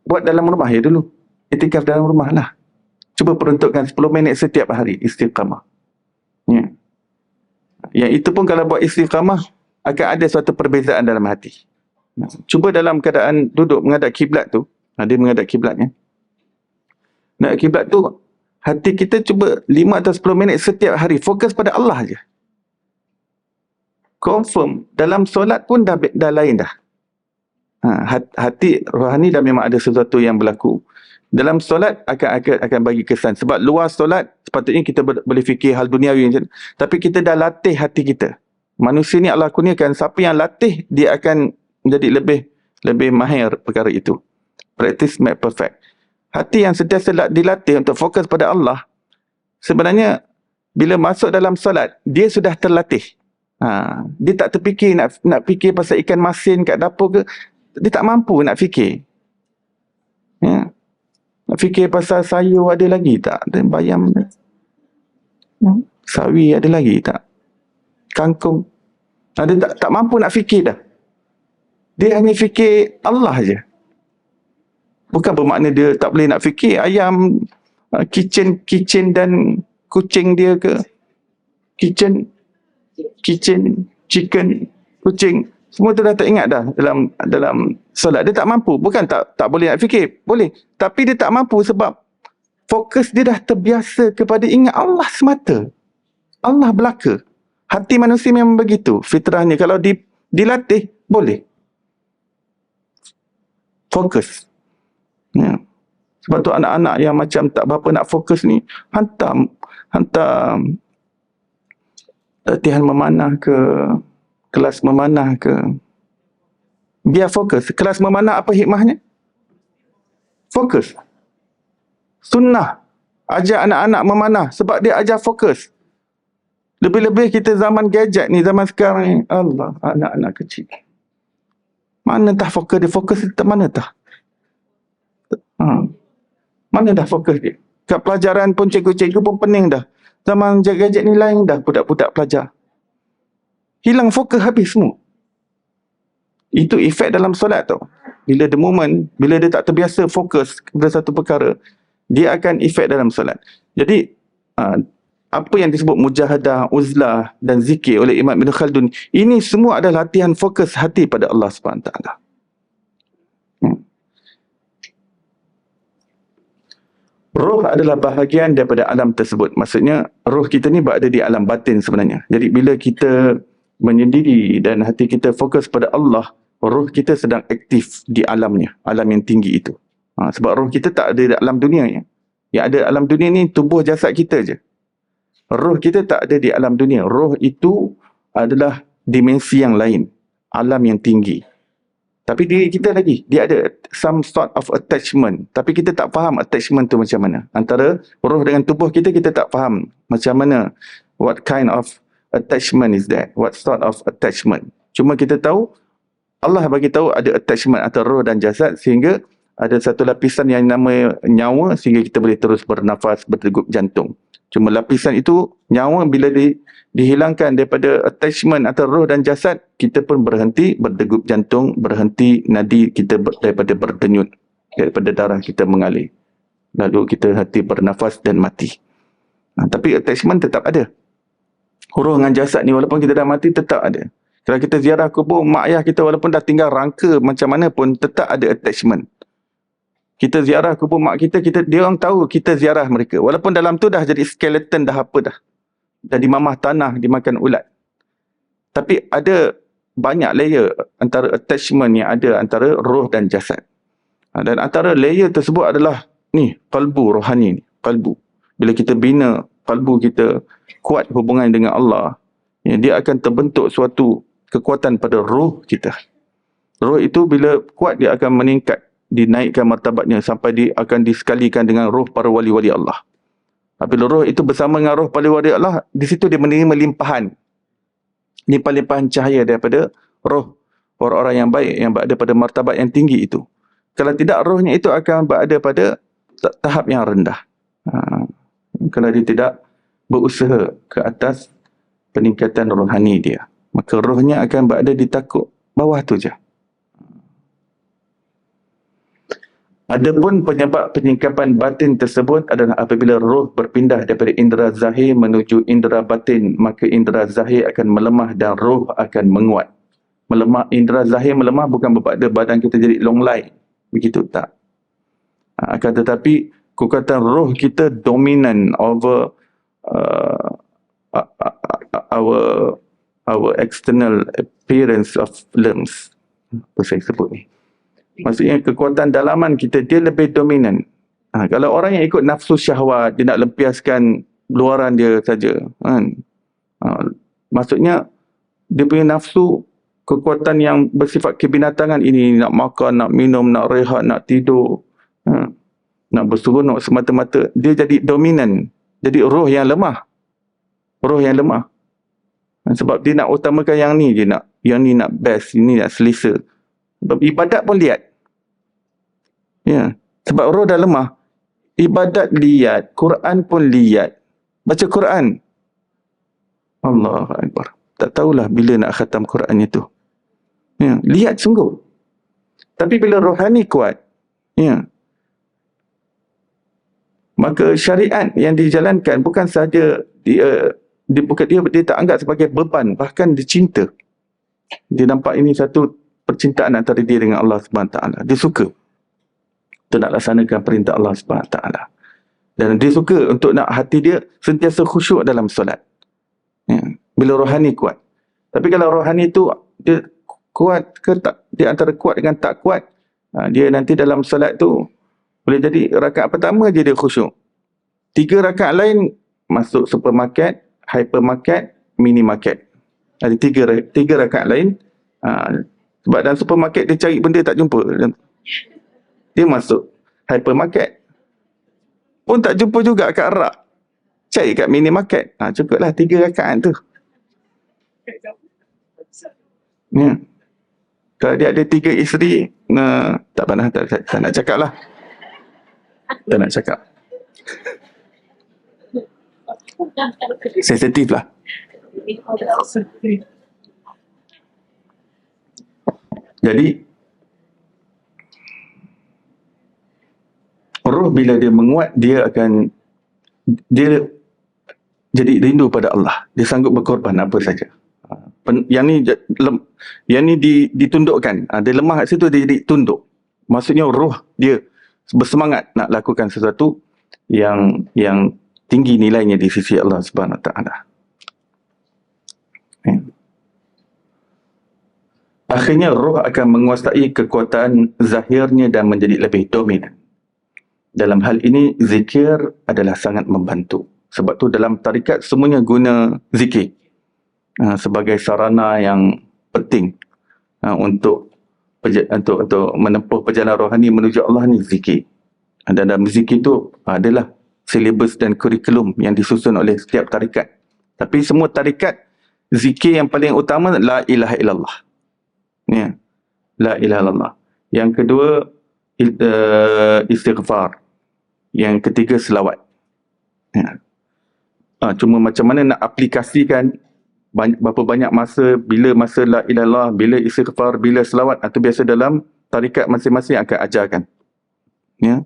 buat dalam rumah ya dulu. Iktikaf dalam rumah lah. Cuba peruntukkan 10 minit setiap hari istiqamah. Ya. Yang itu pun kalau buat istiqamah akan ada suatu perbezaan dalam hati. Cuba dalam keadaan duduk menghadap kiblat tu, dia menghadap kiblatnya. Nak kiblat tu, hati kita cuba 5 atau 10 minit setiap hari fokus pada Allah je. Confirm dalam solat pun dah lain dah. Hati rohani dah memang ada sesuatu yang berlaku. Dalam solat akan bagi kesan. Sebab luar solat sepatutnya kita boleh fikir hal duniawi macam tu. Tapi kita dah latih hati kita. Manusia ni Allah kurniakan, siapa yang latih dia akan menjadi lebih mahir perkara itu. Practice make perfect. Hati yang sentiasa dilatih untuk fokus pada Allah, sebenarnya bila masuk dalam solat dia sudah terlatih. Dia tak terfikir nak fikir pasal ikan masin kat dapur ke. Dia tak mampu nak fikir. Ya. Nak fikir pasal sayur ada lagi tak? Dan bayam, sawi ada lagi tak? Kangkung. Dia tak mampu nak fikir dah. Dia hanya fikir Allah je. Bukan bermakna dia tak boleh nak fikir ayam, kitchen dan kucing dia ke. Kitchen, chicken, kucing. Semua tu dah tak ingat dah dalam solat. Dia tak mampu. Bukan tak boleh nak fikir. Boleh. Tapi dia tak mampu sebab fokus dia dah terbiasa kepada ingat Allah semata. Allah belaka. Hati manusia memang begitu. Fitrahnya. Kalau dilatih, boleh. Fokus. Ya. Sebab tu anak-anak yang macam tak berapa nak fokus ni, hantar latihan memanah ke, kelas memanah ke. Biar fokus. Kelas memanah apa hikmahnya? Fokus. Sunnah. Ajar anak-anak memanah sebab dia ajar fokus. Lebih-lebih kita zaman gadget ni, zaman sekarang ni, Allah, anak-anak kecil. Mana dah fokus dia? Fokus dia mana dah? Mana dah fokus dia? Kat pelajaran pun cikgu-cikgu pun pening dah. Zaman gadget ni lain dah budak-budak pelajar. Hilang fokus habis semua. Itu efek dalam solat tau. Bila the moment, bila dia tak terbiasa fokus kepada satu perkara, dia akan efek dalam solat. Jadi, apa yang disebut mujahadah, uzlah dan zikir oleh Imam Ibn Khaldun, ini semua adalah latihan fokus hati pada Allah SWT. Roh adalah bahagian daripada alam tersebut. Maksudnya, roh kita ni berada di alam batin sebenarnya. Jadi, bila kita menyendiri dan hati kita fokus pada Allah, roh kita sedang aktif di alamnya, alam yang tinggi itu. Sebab roh kita tak ada di alam dunia ya. Yang ada alam dunia ni tubuh jasad kita je. Roh kita tak ada di alam dunia. Roh itu adalah dimensi yang lain, alam yang tinggi. Tapi diri kita lagi, dia ada some sort of attachment. Tapi kita tak faham attachment tu macam mana. Antara roh dengan tubuh kita, kita tak faham macam mana, what kind of attachment is that, what sort of attachment. Cuma kita tahu, Allah bagi tahu ada attachment antara roh dan jasad, sehingga ada satu lapisan yang nama nyawa, sehingga kita boleh terus bernafas, berdegup jantung. Cuma lapisan itu, nyawa bila dihilangkan daripada attachment antara roh dan jasad, kita pun berhenti berdegup jantung, berhenti nadi kita daripada berdenyut, daripada darah kita mengalir. Lalu kita hati bernafas dan mati. Tapi attachment tetap ada. Roh dengan jasad ni walaupun kita dah mati tetap ada. Kalau kita ziarah kubur mak ayah kita walaupun dah tinggal rangka macam mana pun tetap ada attachment. Kita ziarah kubur mak kita, dia orang tahu kita ziarah mereka. Walaupun dalam tu dah jadi skeleton, dah apa dah. Dah dimamah tanah, dimakan ulat. Tapi ada banyak layer antara attachment yang ada antara roh dan jasad. Dan antara layer tersebut adalah ni, qalbu rohani ni, qalbu. Bila kita bina qalbu kita kuat hubungan dengan Allah, ya, dia akan terbentuk suatu kekuatan pada roh kita. Roh itu bila kuat dia akan meningkat, dinaikkan martabatnya sampai dia akan disekalikan dengan roh para wali-wali Allah. Apabila roh itu bersama dengan roh para wali Allah, di situ dia menerima limpahan. Limpahan cahaya daripada roh orang-orang yang baik yang berada pada martabat yang tinggi itu. Kalau tidak, rohnya itu akan berada pada tahap yang rendah. Kalau dia tidak berusaha ke atas peningkatan rohani dia, maka rohnya akan berada di takut bawah tu je. Adapun penyebab penyingkapan batin tersebut adalah apabila roh berpindah daripada indera zahir menuju indera batin, maka indera zahir akan melemah dan roh akan menguat. Melemah, indera zahir melemah bukan bermakna badan kita jadi longlai. Begitu tak. Akan tetapi kekuatan roh kita dominant over our external appearance of limbs. Apa saya sebut ni? Maksudnya kekuatan dalaman kita, dia lebih dominan. Kalau orang yang ikut nafsu syahwat, dia nak lempiaskan luaran dia saja. Maksudnya, dia punya nafsu, kekuatan yang bersifat kebinatangan ini, nak makan, nak minum, nak rehat, nak tidur, nak berseronok semata-mata, dia jadi dominan. Jadi roh yang lemah. Roh yang lemah. Sebab dia nak utamakan yang ni, yang ni nak best, ini nak selesa. Sebab ibadat pun lihat. Ya, sebab roh dah lemah. Ibadat lihat, Quran pun lihat. Baca Quran. Allahu Akbar. Tak tahulah bila nak khatam Quran itu. Ya, lihat sungguh. Tapi bila rohani kuat, ya, maka syariat yang dijalankan bukan sahaja dia tak anggap sebagai beban, bahkan dia cinta. Dia nampak ini satu percintaan antara dia dengan Allah SWT. Dia suka untuk nak laksanakan perintah Allah SWT. Dan dia suka untuk nak hati dia sentiasa khusyuk dalam solat. Ya, bila rohani kuat. Tapi kalau rohani tu dia kuat ke tak, dia antara kuat dengan tak kuat, dia nanti dalam solat tu boleh jadi rakaat pertama je dia khusyuk. 3 rakaat lain masuk supermarket, hypermarket, minimarket. Ada 3 rakaat lain. Sebab dalam supermarket dia cari benda tak jumpa. Dia masuk hypermarket pun tak jumpa juga kat rak. Cari kat minimarket. Cukuplah 3 rakaat tu. Ya. Kalau dia ada 3 isteri, tak pernah, tak nak cakap lah. Tak nak cakap. Sensitif lah. Jadi roh bila dia menguat, dia jadi rindu pada Allah. Dia sanggup berkorban apa saja. Yang ni ditundukkan. Dia lemah kat situ, dia jadi tunduk. Maksudnya roh dia bersemangat nak lakukan sesuatu yang tinggi nilainya di sisi Allah Subhanahu Wa Taala. Akhirnya roh akan menguasai kekuatan zahirnya dan menjadi lebih dominan. Dalam hal ini, zikir adalah sangat membantu. Sebab tu dalam tarikat semuanya guna zikir sebagai sarana yang penting untuk menempuh perjalanan rohani menuju Allah ni, zikir. Dan dalam zikir itu adalah silibus dan kurikulum yang disusun oleh setiap tarikat. Tapi semua tarikat, zikir yang paling utama la ilaha illallah. Ya. La ilaha illallah. Yang kedua istighfar. Yang ketiga selawat. Ya. Cuma macam mana nak aplikasikan berapa banyak masa, bila masa la ilaha illallah, bila istighfar, bila selawat, itu biasa dalam tarikat masing-masing akan ajarkan. Ya.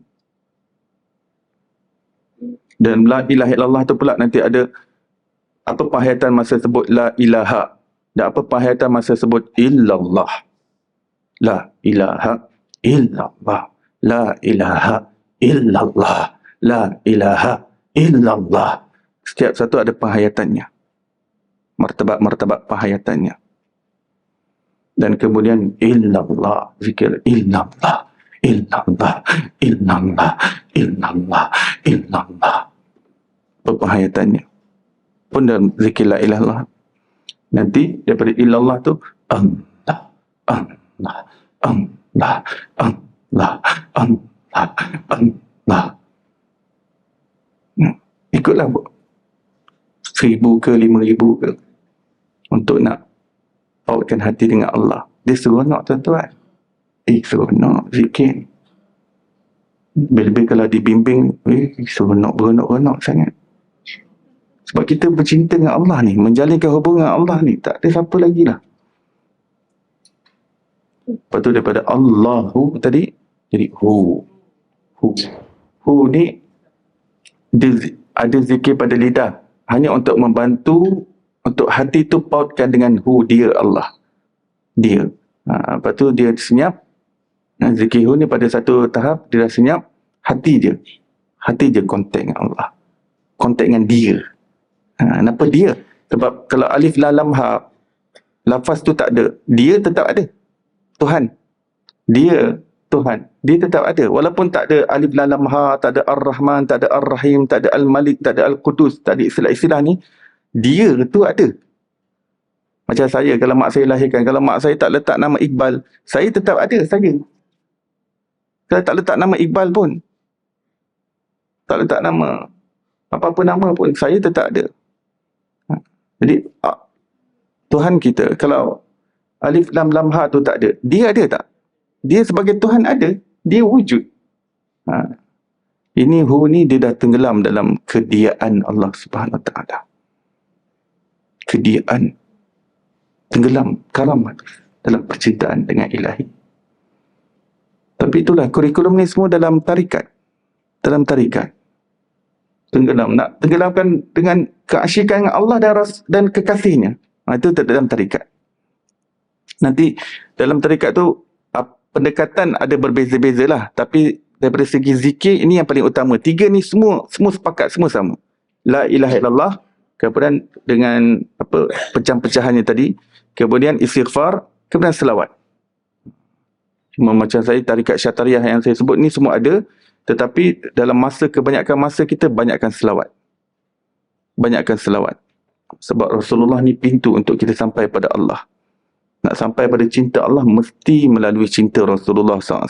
Dan la ilaha illallah tu pula nanti ada apa penghayatan masa sebut la ilaha, dan apa penghayatan masa sebut illallah. La ilaha illallah. La ilaha illallah. La ilaha illallah. Setiap satu ada penghayatannya. Martabat-martabat penghayatannya. Dan kemudian illallah. Zikir illallah. Illallah. Illallah. Illallah. Illallah. Penghayatannya. Pun dalam zikir la ilaha illallah. Nanti daripada illallah tu Allah, Allah, Allah, Allah, Allah, Allah. Ikutlah 1,000 ke 5,000 ke untuk nak pautkan hati dengan Allah. Dia seronok tuan-tuan. Seronok zikir. Bila-bila kalau dibimbing, seronok, beronok-beronok sangat. Sebab kita bercinta dengan Allah ni, menjalinkan hubungan dengan Allah ni, tak ada siapa lagi lah. Lepas tu daripada Allahu tadi, jadi Hu. Hu ni, ada zikir pada lidah, hanya untuk membantu, untuk hati tu pautkan dengan Hu, dia Allah. Dia. Lepas tu dia senyap, zikir Hu ni pada satu tahap, dia dah senyap, hati dia kontak dengan Allah. Kontak dengan dia. Kenapa dia? Sebab kalau alif lam ha, lafaz tu tak ada, dia tetap ada. Tuhan. Dia Tuhan. Dia tetap ada. Walaupun tak ada alif lam ha, tak ada Ar-Rahman, tak ada Ar-Rahim, tak ada Al-Malik, tak ada Al-Qudus, tak ada istilah-istilah ni, dia tu ada. Macam saya, kalau mak saya lahirkan, kalau mak saya tak letak nama Iqbal, saya tetap ada saja. Kalau tak letak nama Iqbal pun, tak letak nama, apa-apa nama pun, saya tetap ada. Jadi, Tuhan kita, kalau alif lam ha tu tak ada, dia ada tak? Dia sebagai Tuhan ada, dia wujud. Ini Hu ni dia dah tenggelam dalam kediaan Allah Subhanahu Wa Taala. Kediaan, tenggelam, karamat dalam percintaan dengan Ilahi. Tapi itulah kurikulum ni semua dalam tarikat. Dalam tarikat. Tenggelam, nak tenggelamkan dengan keasyikan dengan Allah dan kekasihnya. Itu dalam tarikat. Nanti dalam tarikat tu pendekatan ada berbeza-beza lah. Tapi daripada segi zikir, ini yang paling utama. Tiga ni semua sepakat, semua sama. La ilaha illallah, kemudian dengan pecah-pecahannya tadi, kemudian istighfar, kemudian selawat. Cuma macam saya, tarikat Syatariah yang saya sebut ni semua ada, tetapi dalam kebanyakan masa kita banyakkan selawat. Banyakkan selawat. Sebab Rasulullah ni pintu untuk kita sampai pada Allah. Nak sampai pada cinta Allah, mesti melalui cinta Rasulullah SAW.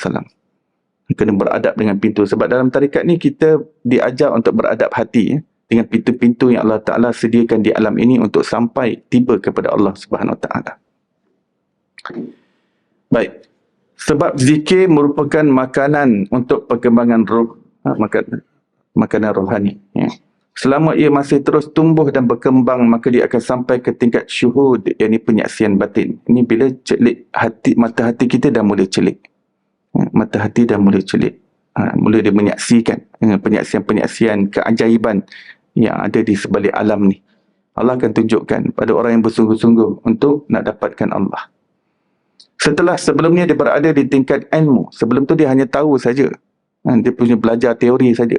Kena beradab dengan pintu. Sebab dalam tarikat ni, kita diajar untuk beradab hati dengan pintu-pintu yang Allah Ta'ala sediakan di alam ini untuk sampai tiba kepada Allah Subhanahu Wa Ta'ala. Baik. Sebab zikir merupakan makanan untuk perkembangan roh. Makanan rohani. Ya. Selama ia masih terus tumbuh dan berkembang, maka dia akan sampai ke tingkat syuhud, iaitu penyaksian batin. Ini bila celik hati, mata hati kita dah mula celik. Mata hati dah mula celik. Mula dia menyaksikan penyaksian-penyaksian keajaiban yang ada di sebalik alam ni. Allah akan tunjukkan pada orang yang bersungguh-sungguh untuk nak dapatkan Allah. Sebelumnya dia berada di tingkat ilmu. Sebelum tu dia hanya tahu saja. Dia punya belajar teori saja.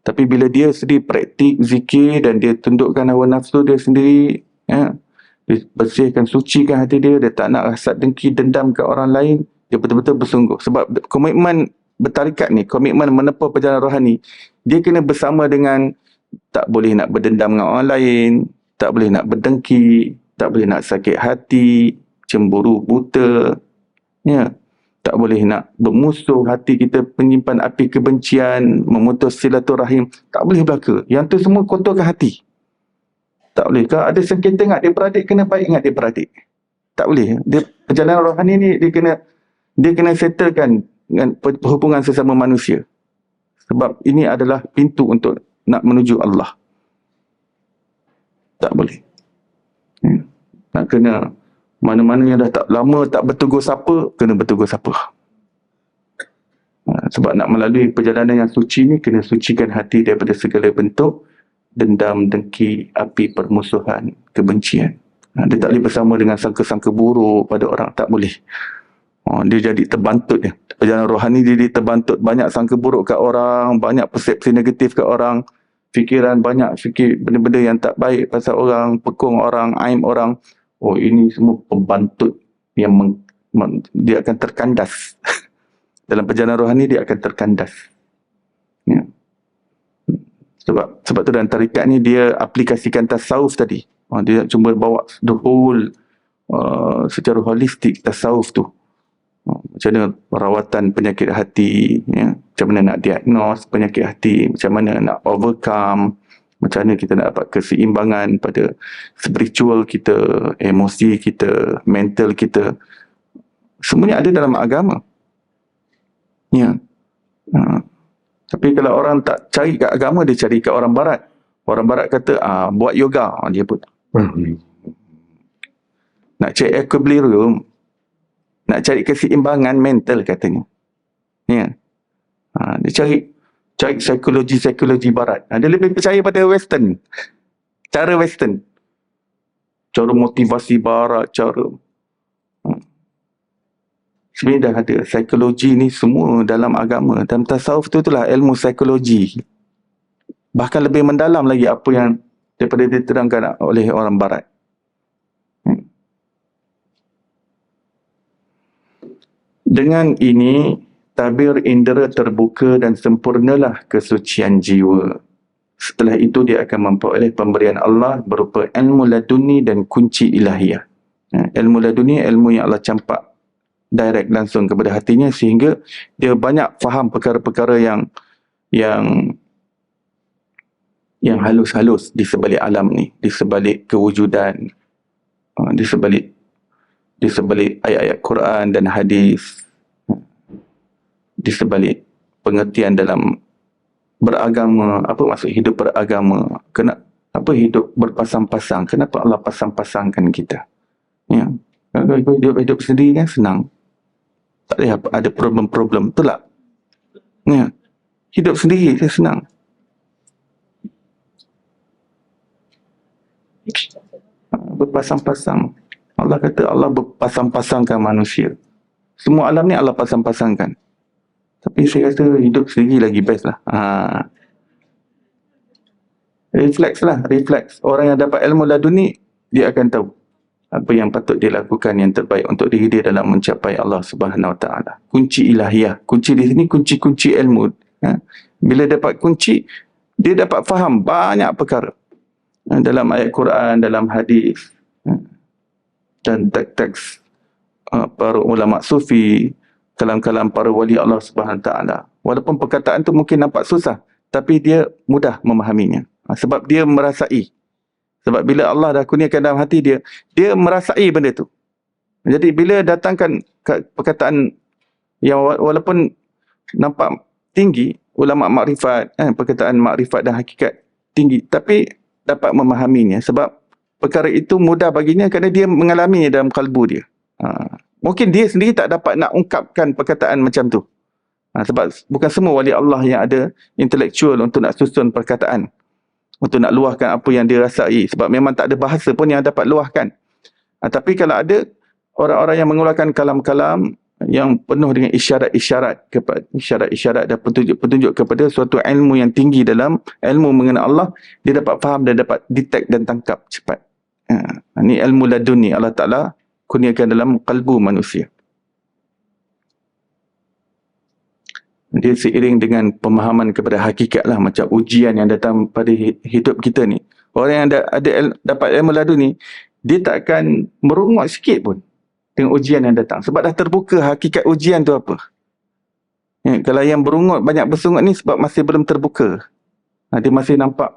Tapi bila dia sendiri praktik zikir dan dia tundukkan hawa nafsu dia sendiri, dia bersihkan, sucikan hati dia, dia tak nak hasad, dengki, dendam ke orang lain, dia betul-betul bersungguh. Sebab komitmen bertarikat ni, komitmen menempuh perjalanan rohani, dia kena bersama dengan tak boleh nak berdendam dengan orang lain, tak boleh nak berdengki, tak boleh nak sakit hati, cemburu buta, tak boleh nak bermusuh, hati kita menyimpan api kebencian, memutus silaturahim, tak boleh berlaku. Yang tu semua kotorkan hati. Tak boleh. Kalau ada sengketa dengan adik-beradik, kena baik dengan adik-beradik. Tak boleh. Dia, perjalanan rohani ni dia kena settlekan dengan hubungan sesama manusia. Sebab ini adalah pintu untuk nak menuju Allah. Tak boleh. Nak kena mana-mana yang dah tak lama tak bertegur sapa, kena bertegur sapa. Sebab nak melalui perjalanan yang suci ni, kena sucikan hati daripada segala bentuk dendam, dengki, api permusuhan, kebencian. Dia tak boleh bersama dengan sangka-sangka buruk pada orang, tak boleh. Dia jadi terbantut dia. Perjalanan rohani dia jadi terbantut. Banyak sangka buruk kat orang, banyak persepsi negatif kat orang, fikiran banyak, fikir benda-benda yang tak baik pasal orang, pekung orang, aib orang. Oh, ini semua pembantut yang dia akan terkandas. Dalam perjalanan rohani dia akan terkandas. Ya. Sebab tu dalam tarikat ni dia aplikasikan tasawuf tadi. Dia cuma bawa the whole secara holistik tasawuf tu. Macam mana perawatan penyakit hati, macam mana nak diagnose penyakit hati, macam mana nak overcome, macam mana kita nak dapat keseimbangan pada spiritual kita, emosi kita, mental kita. Semuanya ada dalam agama. Tapi kalau orang tak cari kat agama, dia cari kat orang barat. Orang barat kata, buat yoga. Dia pun nak cari equilibrium, nak cari keseimbangan mental katanya. Dia cari psikologi barat. Dia lebih percaya pada western. Cara western. Cara motivasi barat, cara. Sebenarnya dah ada. Psikologi ni semua dalam agama. Dalam tasawuf tu itulah ilmu psikologi. Bahkan lebih mendalam lagi apa yang daripada diterangkan oleh orang barat. Dengan ini, tabir indera terbuka dan sempurnalah kesucian jiwa. Setelah itu dia akan memperoleh pemberian Allah berupa ilmu laduni dan kunci ilahiyah. Ilmu laduni, ilmu yang Allah campak direct langsung kepada hatinya sehingga dia banyak faham perkara-perkara yang halus-halus di sebalik alam ni, di sebalik kewujudan, di sebalik ayat-ayat Quran dan hadis, di sebalik pengertian dalam beragama. Apa maksud hidup beragama? Apa hidup berpasang-pasang? Kenapa Allah pasang-pasangkan kita? Kalau hidup sendiri kan senang. Tak ada problem-problem. Betul tak? Hidup sendiri kan senang. Berpasang-pasang. Allah kata Allah berpasang-pasangkan manusia. Semua alam ni Allah pasang-pasangkan. Tapi saya rasa hidup sendiri lagi best lah. Refleks. Orang yang dapat ilmu laduni, dia akan tahu apa yang patut dia lakukan yang terbaik untuk diri dia dalam mencapai Allah Subhanahu Wa Taala. Kunci ilahiyah. Kunci di sini kunci-kunci ilmu. Bila dapat kunci, dia dapat faham banyak perkara. Dalam ayat Quran, dalam hadis, dan teks-teks para ulama sufi, kalam-kalam para wali Allah Subhanahu Wa Taala. Walaupun perkataan tu mungkin nampak susah, tapi dia mudah memahaminya. Sebab dia merasai. Sebab bila Allah dah kurniakan dalam hati dia, dia merasai benda tu. Jadi bila datangkan perkataan yang walaupun nampak tinggi, ulama makrifat, perkataan makrifat dan hakikat tinggi, tapi dapat memahaminya. Sebab perkara itu mudah baginya kerana dia mengalaminya dalam kalbu dia. Mungkin dia sendiri tak dapat nak ungkapkan perkataan macam tu. Sebab bukan semua wali Allah yang ada intelektual untuk nak susun perkataan, untuk nak luahkan apa yang dia rasai. Sebab memang tak ada bahasa pun yang dapat luahkan. Tapi kalau ada orang-orang yang mengeluarkan kalam-kalam yang penuh dengan isyarat-isyarat dan petunjuk-petunjuk kepada suatu ilmu yang tinggi dalam ilmu mengenai Allah, dia dapat faham dan dapat detect dan tangkap cepat. Ini ilmu laduni Allah Ta'ala kurniakan dalam kalbu manusia. Dia seiring dengan pemahaman kepada hakikat lah, macam ujian yang datang pada hidup kita ni. Orang yang dapat ilmu laduni, dia tak akan merungut sikit pun dengan ujian yang datang. Sebab dah terbuka hakikat ujian tu apa. Kalau yang berungut, banyak bersungut ni sebab masih belum terbuka. Dia masih nampak,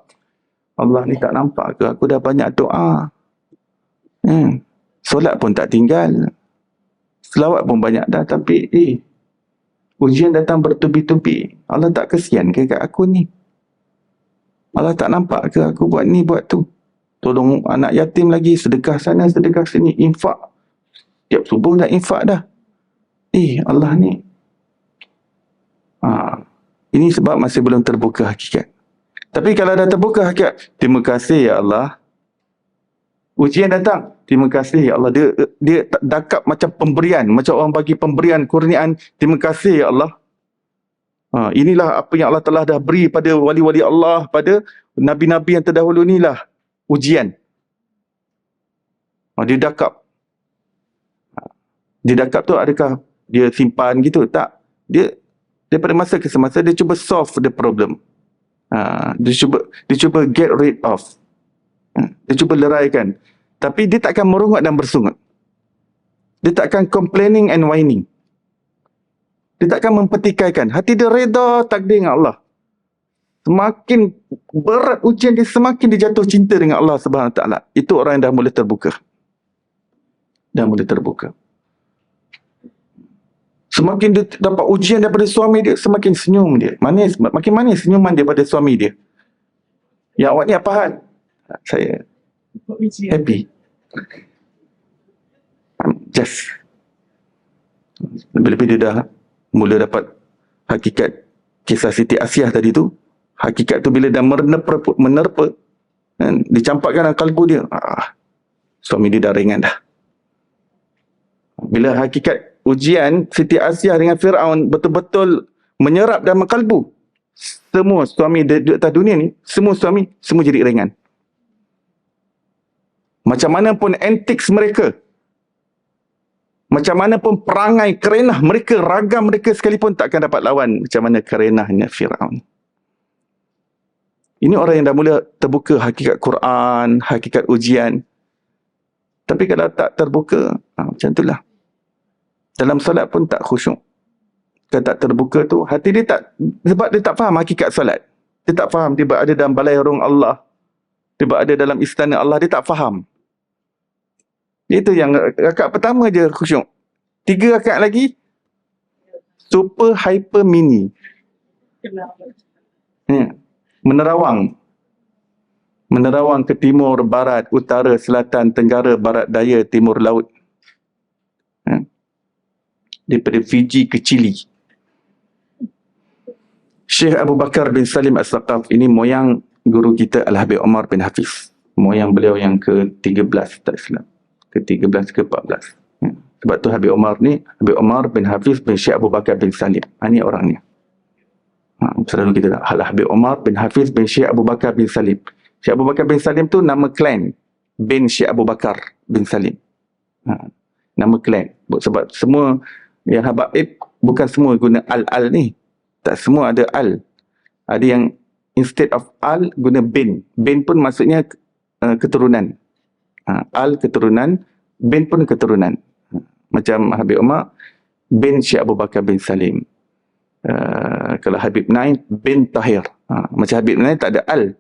Allah ni tak nampak ke? Aku dah banyak doa. Solat pun tak tinggal. Selawat pun banyak dah. Tapi ujian datang bertubi-tubi. Allah tak kesian ke kat aku ni? Allah tak nampak ke aku buat ni, buat tu? Tolong anak yatim lagi, sedekah sana, sedekah sini, infak. Tiap subuh dah infak dah. Allah ni. Ini sebab masih belum terbuka hakikat. Tapi kalau dah terbuka hakikat, terima kasih ya Allah. Ujian datang, terima kasih ya Allah. Dia dakap macam pemberian, macam orang bagi pemberian, kurniaan. Terima kasih ya Allah. Inilah apa yang Allah telah dah beri pada wali-wali Allah, pada nabi-nabi yang terdahulu, inilah ujian. Dia dakap. Dia dakap tu adakah dia simpan gitu? Tak. Dia daripada masa ke semasa dia cuba solve the problem. Dia cuba get rid of. Dia cuba leraikan. Tapi dia takkan merungut dan bersungut. Dia takkan complaining and whining. Dia takkan mempertikaikan. Hati dia reda takdir dengan Allah. Semakin berat ujian dia, semakin dia jatuh cinta dengan Allah Subhanahu Wa Taala. Itu orang yang dah mula terbuka. Dah mula terbuka. Semakin dia dapat ujian daripada suami dia, semakin senyum dia. Manis, makin manis senyuman dia pada suami dia. Ya, awak ni apa hal? Saya happy. Just. Lebih-lebih dia dah mula dapat hakikat kisah Siti Asyah tadi tu. Hakikat tu bila dah menerpa, dicampakkan dalam kalbu dia, suami dia dah ringan dah. Bila hakikat ujian Siti Asyah dengan Fir'aun betul-betul menyerap dalam kalbu, semua suami di atas dunia ni, semua suami, semua jadi ringan. Macam mana pun antics mereka, macam mana pun perangai kerenah mereka, ragam mereka sekalipun takkan dapat lawan macam mana kerenahnya Fir'aun. Ini orang yang dah mula terbuka hakikat Quran, hakikat ujian. Tapi kalau tak terbuka, macam itulah. Dalam solat pun tak khusyuk. Kalau tak terbuka tu, hati dia tak, sebab dia tak faham hakikat solat. Dia tak faham dia berada dalam balai rung Allah. Dia berada dalam istana Allah, dia tak faham. Itu yang rakaat pertama je khusyuk. 3 rakaat lagi, super hyper mini. Menerawang. Menerawang ke timur, barat, utara, selatan, tenggara, barat, daya, timur laut. Daripada Fiji ke Chili. Syekh Abu Bakar bin Salim As-Saqaf ini moyang guru kita Al-Habib Omar bin Hafiz. Moyang beliau yang ke-13 tak silap. Ke-13 ke-14. Sebab tu Habib Omar ni, Habib Omar bin Hafiz bin Syekh Abu Bakar bin Salim. Ini orangnya. Selalu kita tahu. Habib Omar bin Hafiz bin Syekh Abu Bakar bin Salim. Syekh Abu Bakar bin Salim tu nama klan. Bin Syekh Abu Bakar bin Salim. Nama klan. Sebab semua yang habaib bukan semua guna al-al ni. Tak semua ada al. Ada yang instead of al guna bin. Bin pun maksudnya keturunan. Al keturunan, bin pun keturunan. Macam Habib Umar bin Syekh Abu Bakar bin Salim. Kalau Habib Naim bin Tahir. Macam Habib Naim tak ada al.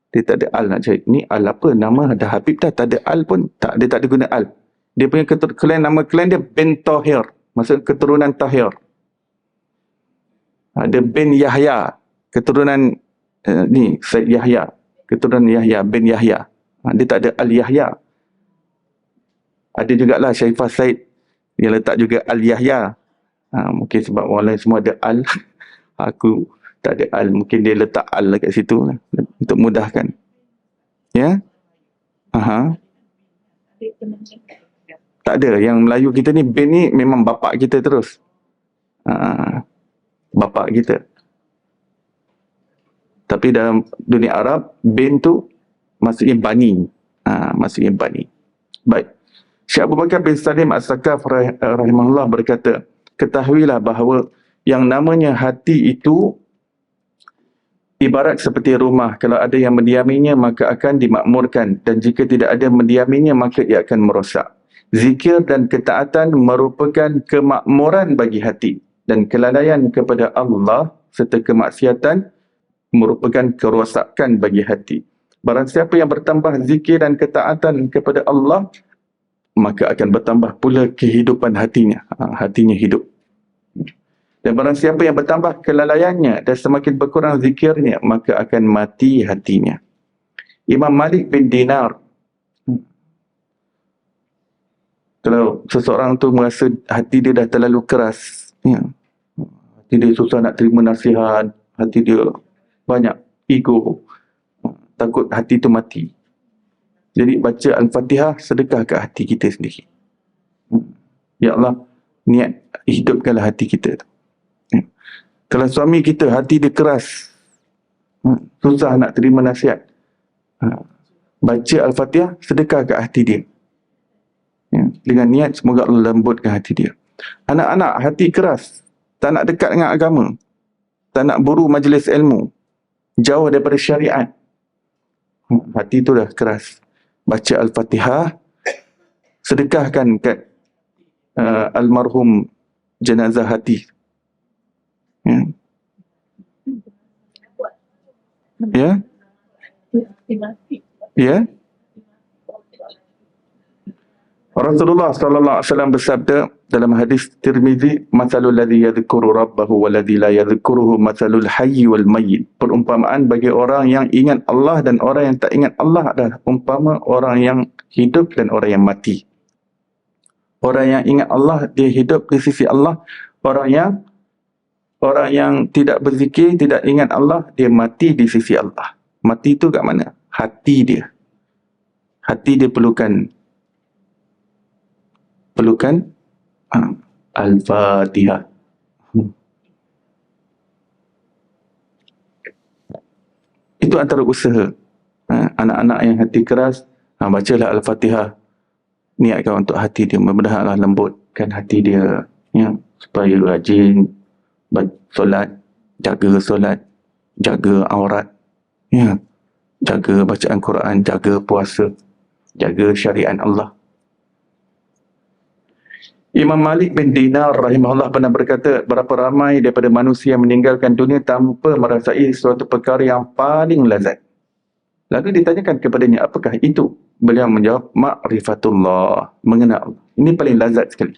Dia tak ada al nak cari. Ni al apa? Nama ada Habib dah, tak ada al pun. Tak, dia tak ada guna al. Dia punya nama klan dia bin Tahir. Maksud keturunan Tahir. Ada bin Yahya. Keturunan ni Said Yahya. Keturunan Yahya bin Yahya. Dia tak ada Al-Yahya. Ada jugalah Syaifah Said yang letak juga Al-Yahya. Mungkin sebab orang lain semua ada Al. Aku tak ada Al. Mungkin dia letak Al kat situ untuk mudahkan. Ya? Tak ada. Yang Melayu kita ni, bin ni memang bapak kita terus. Bapak kita. Tapi dalam dunia Arab, bin tu maksudnya bani. Maksudnya bani. Baik. Syekh Abu Bakar bin Salim As-Sakaf rahimahullah berkata, ketahuilah bahawa yang namanya hati itu ibarat seperti rumah. Kalau ada yang mendiaminya, maka akan dimakmurkan. Dan jika tidak ada mendiaminya, maka ia akan merosak. Zikir dan ketaatan merupakan kemakmuran bagi hati. Dan kelalaian kepada Allah serta kemaksiatan merupakan kerosakan bagi hati. Barang siapa yang bertambah zikir dan ketaatan kepada Allah, maka akan bertambah pula kehidupan hatinya. Hatinya hidup. Dan barang siapa yang bertambah kelalaiannya dan semakin berkurang zikirnya, maka akan mati hatinya. Imam Malik bin Dinar, kalau seseorang tu merasa hati dia dah terlalu keras, hati dia susah nak terima nasihat, hati dia banyak ego, takut hati tu mati. Jadi baca Al-Fatihah, sedekah ke hati kita sendiri. Ya Allah, niat hidupkanlah hati kita. Kalau suami kita hati dia keras, susah nak terima nasihat, baca Al-Fatihah, sedekah ke hati dia. Dengan niat semoga Allah lembutkan hati dia. Anak-anak hati keras, tak nak dekat dengan agama, tak nak buru majlis ilmu, jauh daripada syariat, hati tu dah keras. Baca Al-Fatihah, sedekahkan kat almarhum jenazah hati. Ya? Ya? Rasulullah sallallahu alaihi wasallam bersabda dalam hadis Tirmizi, "Matsalul ladzi yadhkuru rabbahu wal ladzi la yadhkuruhu matsalul hayy wal mayyit." Perumpamaan bagi orang yang ingat Allah dan orang yang tak ingat Allah adalah umpama orang yang hidup dan orang yang mati. Orang yang ingat Allah, dia hidup di sisi Allah. Orang yang tidak berzikir, tidak ingat Allah, dia mati di sisi Allah. Mati tu kat mana? Hati dia. Hati dia perlukan Al-Fatihah. Itu antara usaha. Anak-anak yang hati keras, bacalah Al-Fatihah. Niatkan untuk hati dia. Mudah-mudahan Allah lembutkan hati dia, supaya rajin solat, jaga aurat, jaga bacaan Quran, jaga puasa, jaga syariat Allah. Imam Malik bin Dinar rahimahullah pernah berkata, berapa ramai daripada manusia meninggalkan dunia tanpa merasai suatu perkara yang paling lazat. Lalu ditanyakan kepadanya, apakah itu? Beliau menjawab, ma'rifatullah, mengenal Allah. Ini paling lazat sekali.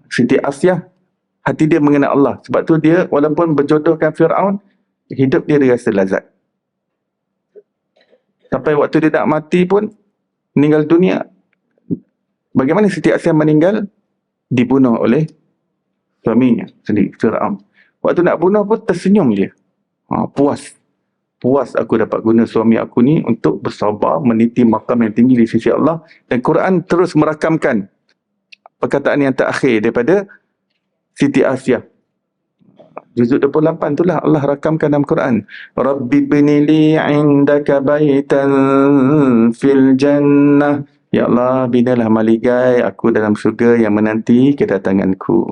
Siti Asyah, hati dia mengenal Allah. Sebab tu dia walaupun berjodohkan Fir'aun, hidup dia rasa lazat. Sampai waktu dia nak mati pun, meninggal dunia. Bagaimana Siti Asyah meninggal? Dibunuh oleh suaminya sendiri, Fir'aun. Waktu nak bunuh pun tersenyum dia. Puas aku dapat guna suami aku ni untuk bersabar, meniti makam yang tinggi di sisi Allah. Dan Quran terus merakamkan perkataan yang terakhir daripada Siti Asyah. Juzuk 28 itulah Allah rakamkan dalam Quran. Rabbi binili indaka baitan fil jannah. Ya Allah, binalah maligai aku dalam syurga yang menanti kedatanganku.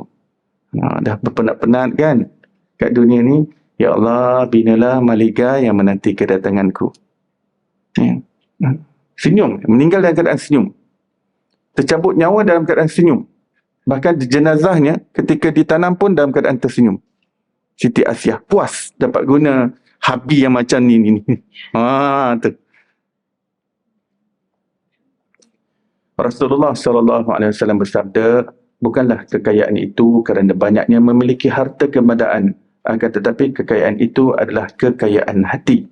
Dah berpenat-penat kan kat dunia ni. Ya Allah, binalah maligai yang menanti kedatanganku. Senyum, meninggal dalam keadaan senyum. Tercabut nyawa dalam keadaan senyum. Bahkan jenazahnya ketika ditanam pun dalam keadaan tersenyum. Siti Asyah puas dapat guna habi yang macam ni. Tu. Rasulullah SAW bersabda, bukanlah kekayaan itu kerana banyaknya memiliki harta kemadaan, akan tetapi kekayaan itu adalah kekayaan hati.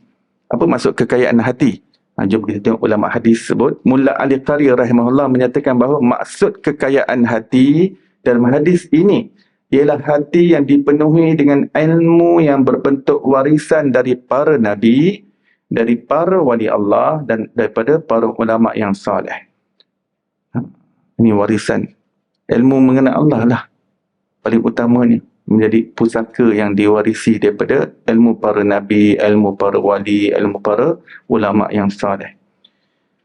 Apa maksud kekayaan hati? Jom kita tengok ulama hadis sebut. Mulla Ali Qari rahimahullah menyatakan bahawa maksud kekayaan hati dalam hadis ini ialah hati yang dipenuhi dengan ilmu yang berbentuk warisan dari para nabi, dari para wali Allah dan daripada para ulama yang saleh. Ini warisan. Ilmu mengenal Allah lah paling utamanya, menjadi pusaka yang diwarisi daripada ilmu para nabi, ilmu para wali, ilmu para ulama yang saleh.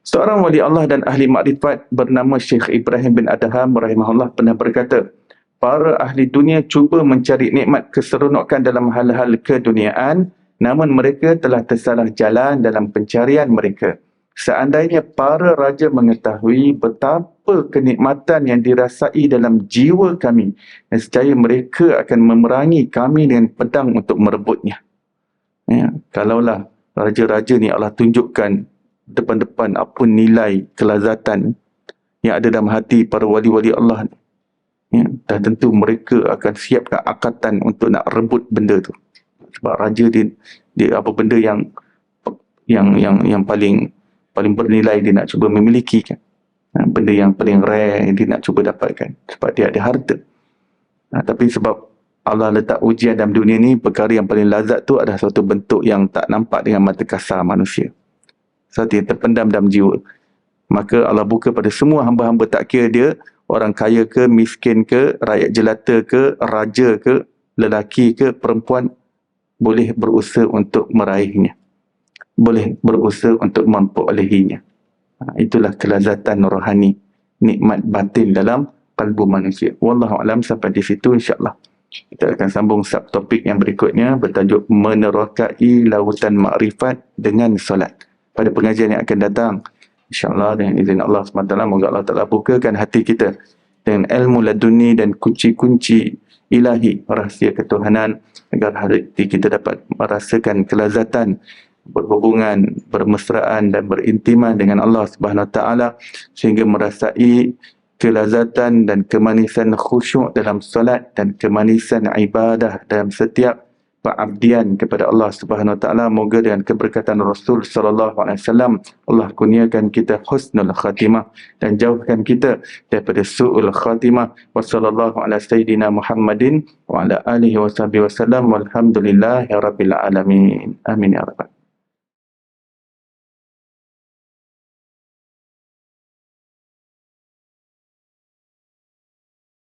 Seorang wali Allah dan ahli makrifat bernama Syekh Ibrahim bin Adham rahimahullah pernah berkata, para ahli dunia cuba mencari nikmat keseronokan dalam hal-hal keduniaan, namun mereka telah tersalah jalan dalam pencarian mereka. Seandainya para raja mengetahui betapa kenikmatan yang dirasai dalam jiwa kami, nescaya mereka akan memerangi kami dengan pedang untuk merebutnya. Ya, kalaulah raja-raja ni Allah tunjukkan depan-depan apa nilai kelazatan yang ada dalam hati para wali-wali Allah ni, ya, dah tentu mereka akan siapkan akatan untuk nak rebut benda tu. Sebab raja dia apa benda yang paling bernilai dia nak cuba memiliki kan. Benda yang paling rare dia nak cuba dapatkan sebab dia ada harta. Tapi sebab Allah letak ujian dalam dunia ni, perkara yang paling lazat tu adalah suatu bentuk yang tak nampak dengan mata kasar manusia, sesuatu yang terpendam dalam jiwa. Maka Allah buka pada semua hamba-hamba, tak kira dia orang kaya ke, miskin ke, rakyat jelata ke, raja ke, lelaki ke, perempuan, boleh berusaha untuk meraihnya, boleh berusaha untuk memperolehinya. Itulah kelazatan rohani, nikmat batin dalam kalbu manusia. Wallahualam, sampai di situ insyaAllah. Kita akan sambung subtopik yang berikutnya bertajuk menerokai lautan makrifat dengan solat pada pengajian yang akan datang, insyaAllah, dengan izin Allah SWT. Moga Allah Ta'ala bukakan hati kita dengan ilmu laduni dan kunci-kunci ilahi, rahsia ketuhanan, agar hati kita dapat merasakan kelazatan berhubungan, bermesraan dan berintiman dengan Allah Subhanahu Wa Ta'ala, sehingga merasai kelazatan dan kemanisan khusyuk dalam solat dan kemanisan ibadah dalam setiap pengabdian kepada Allah Subhanahu Wa Ta'ala. Moga dengan keberkatan Rasul sallallahu alaihi wasallam Allah kurniakan kita husnul khatimah dan jauhkan kita daripada su'ul khatimah. Wa sallallahu ala sayyidina Muhammadin wa ala alihi wa sahbihi wasallam walhamdulillahi rabbil alamin. Amin ya rabbal.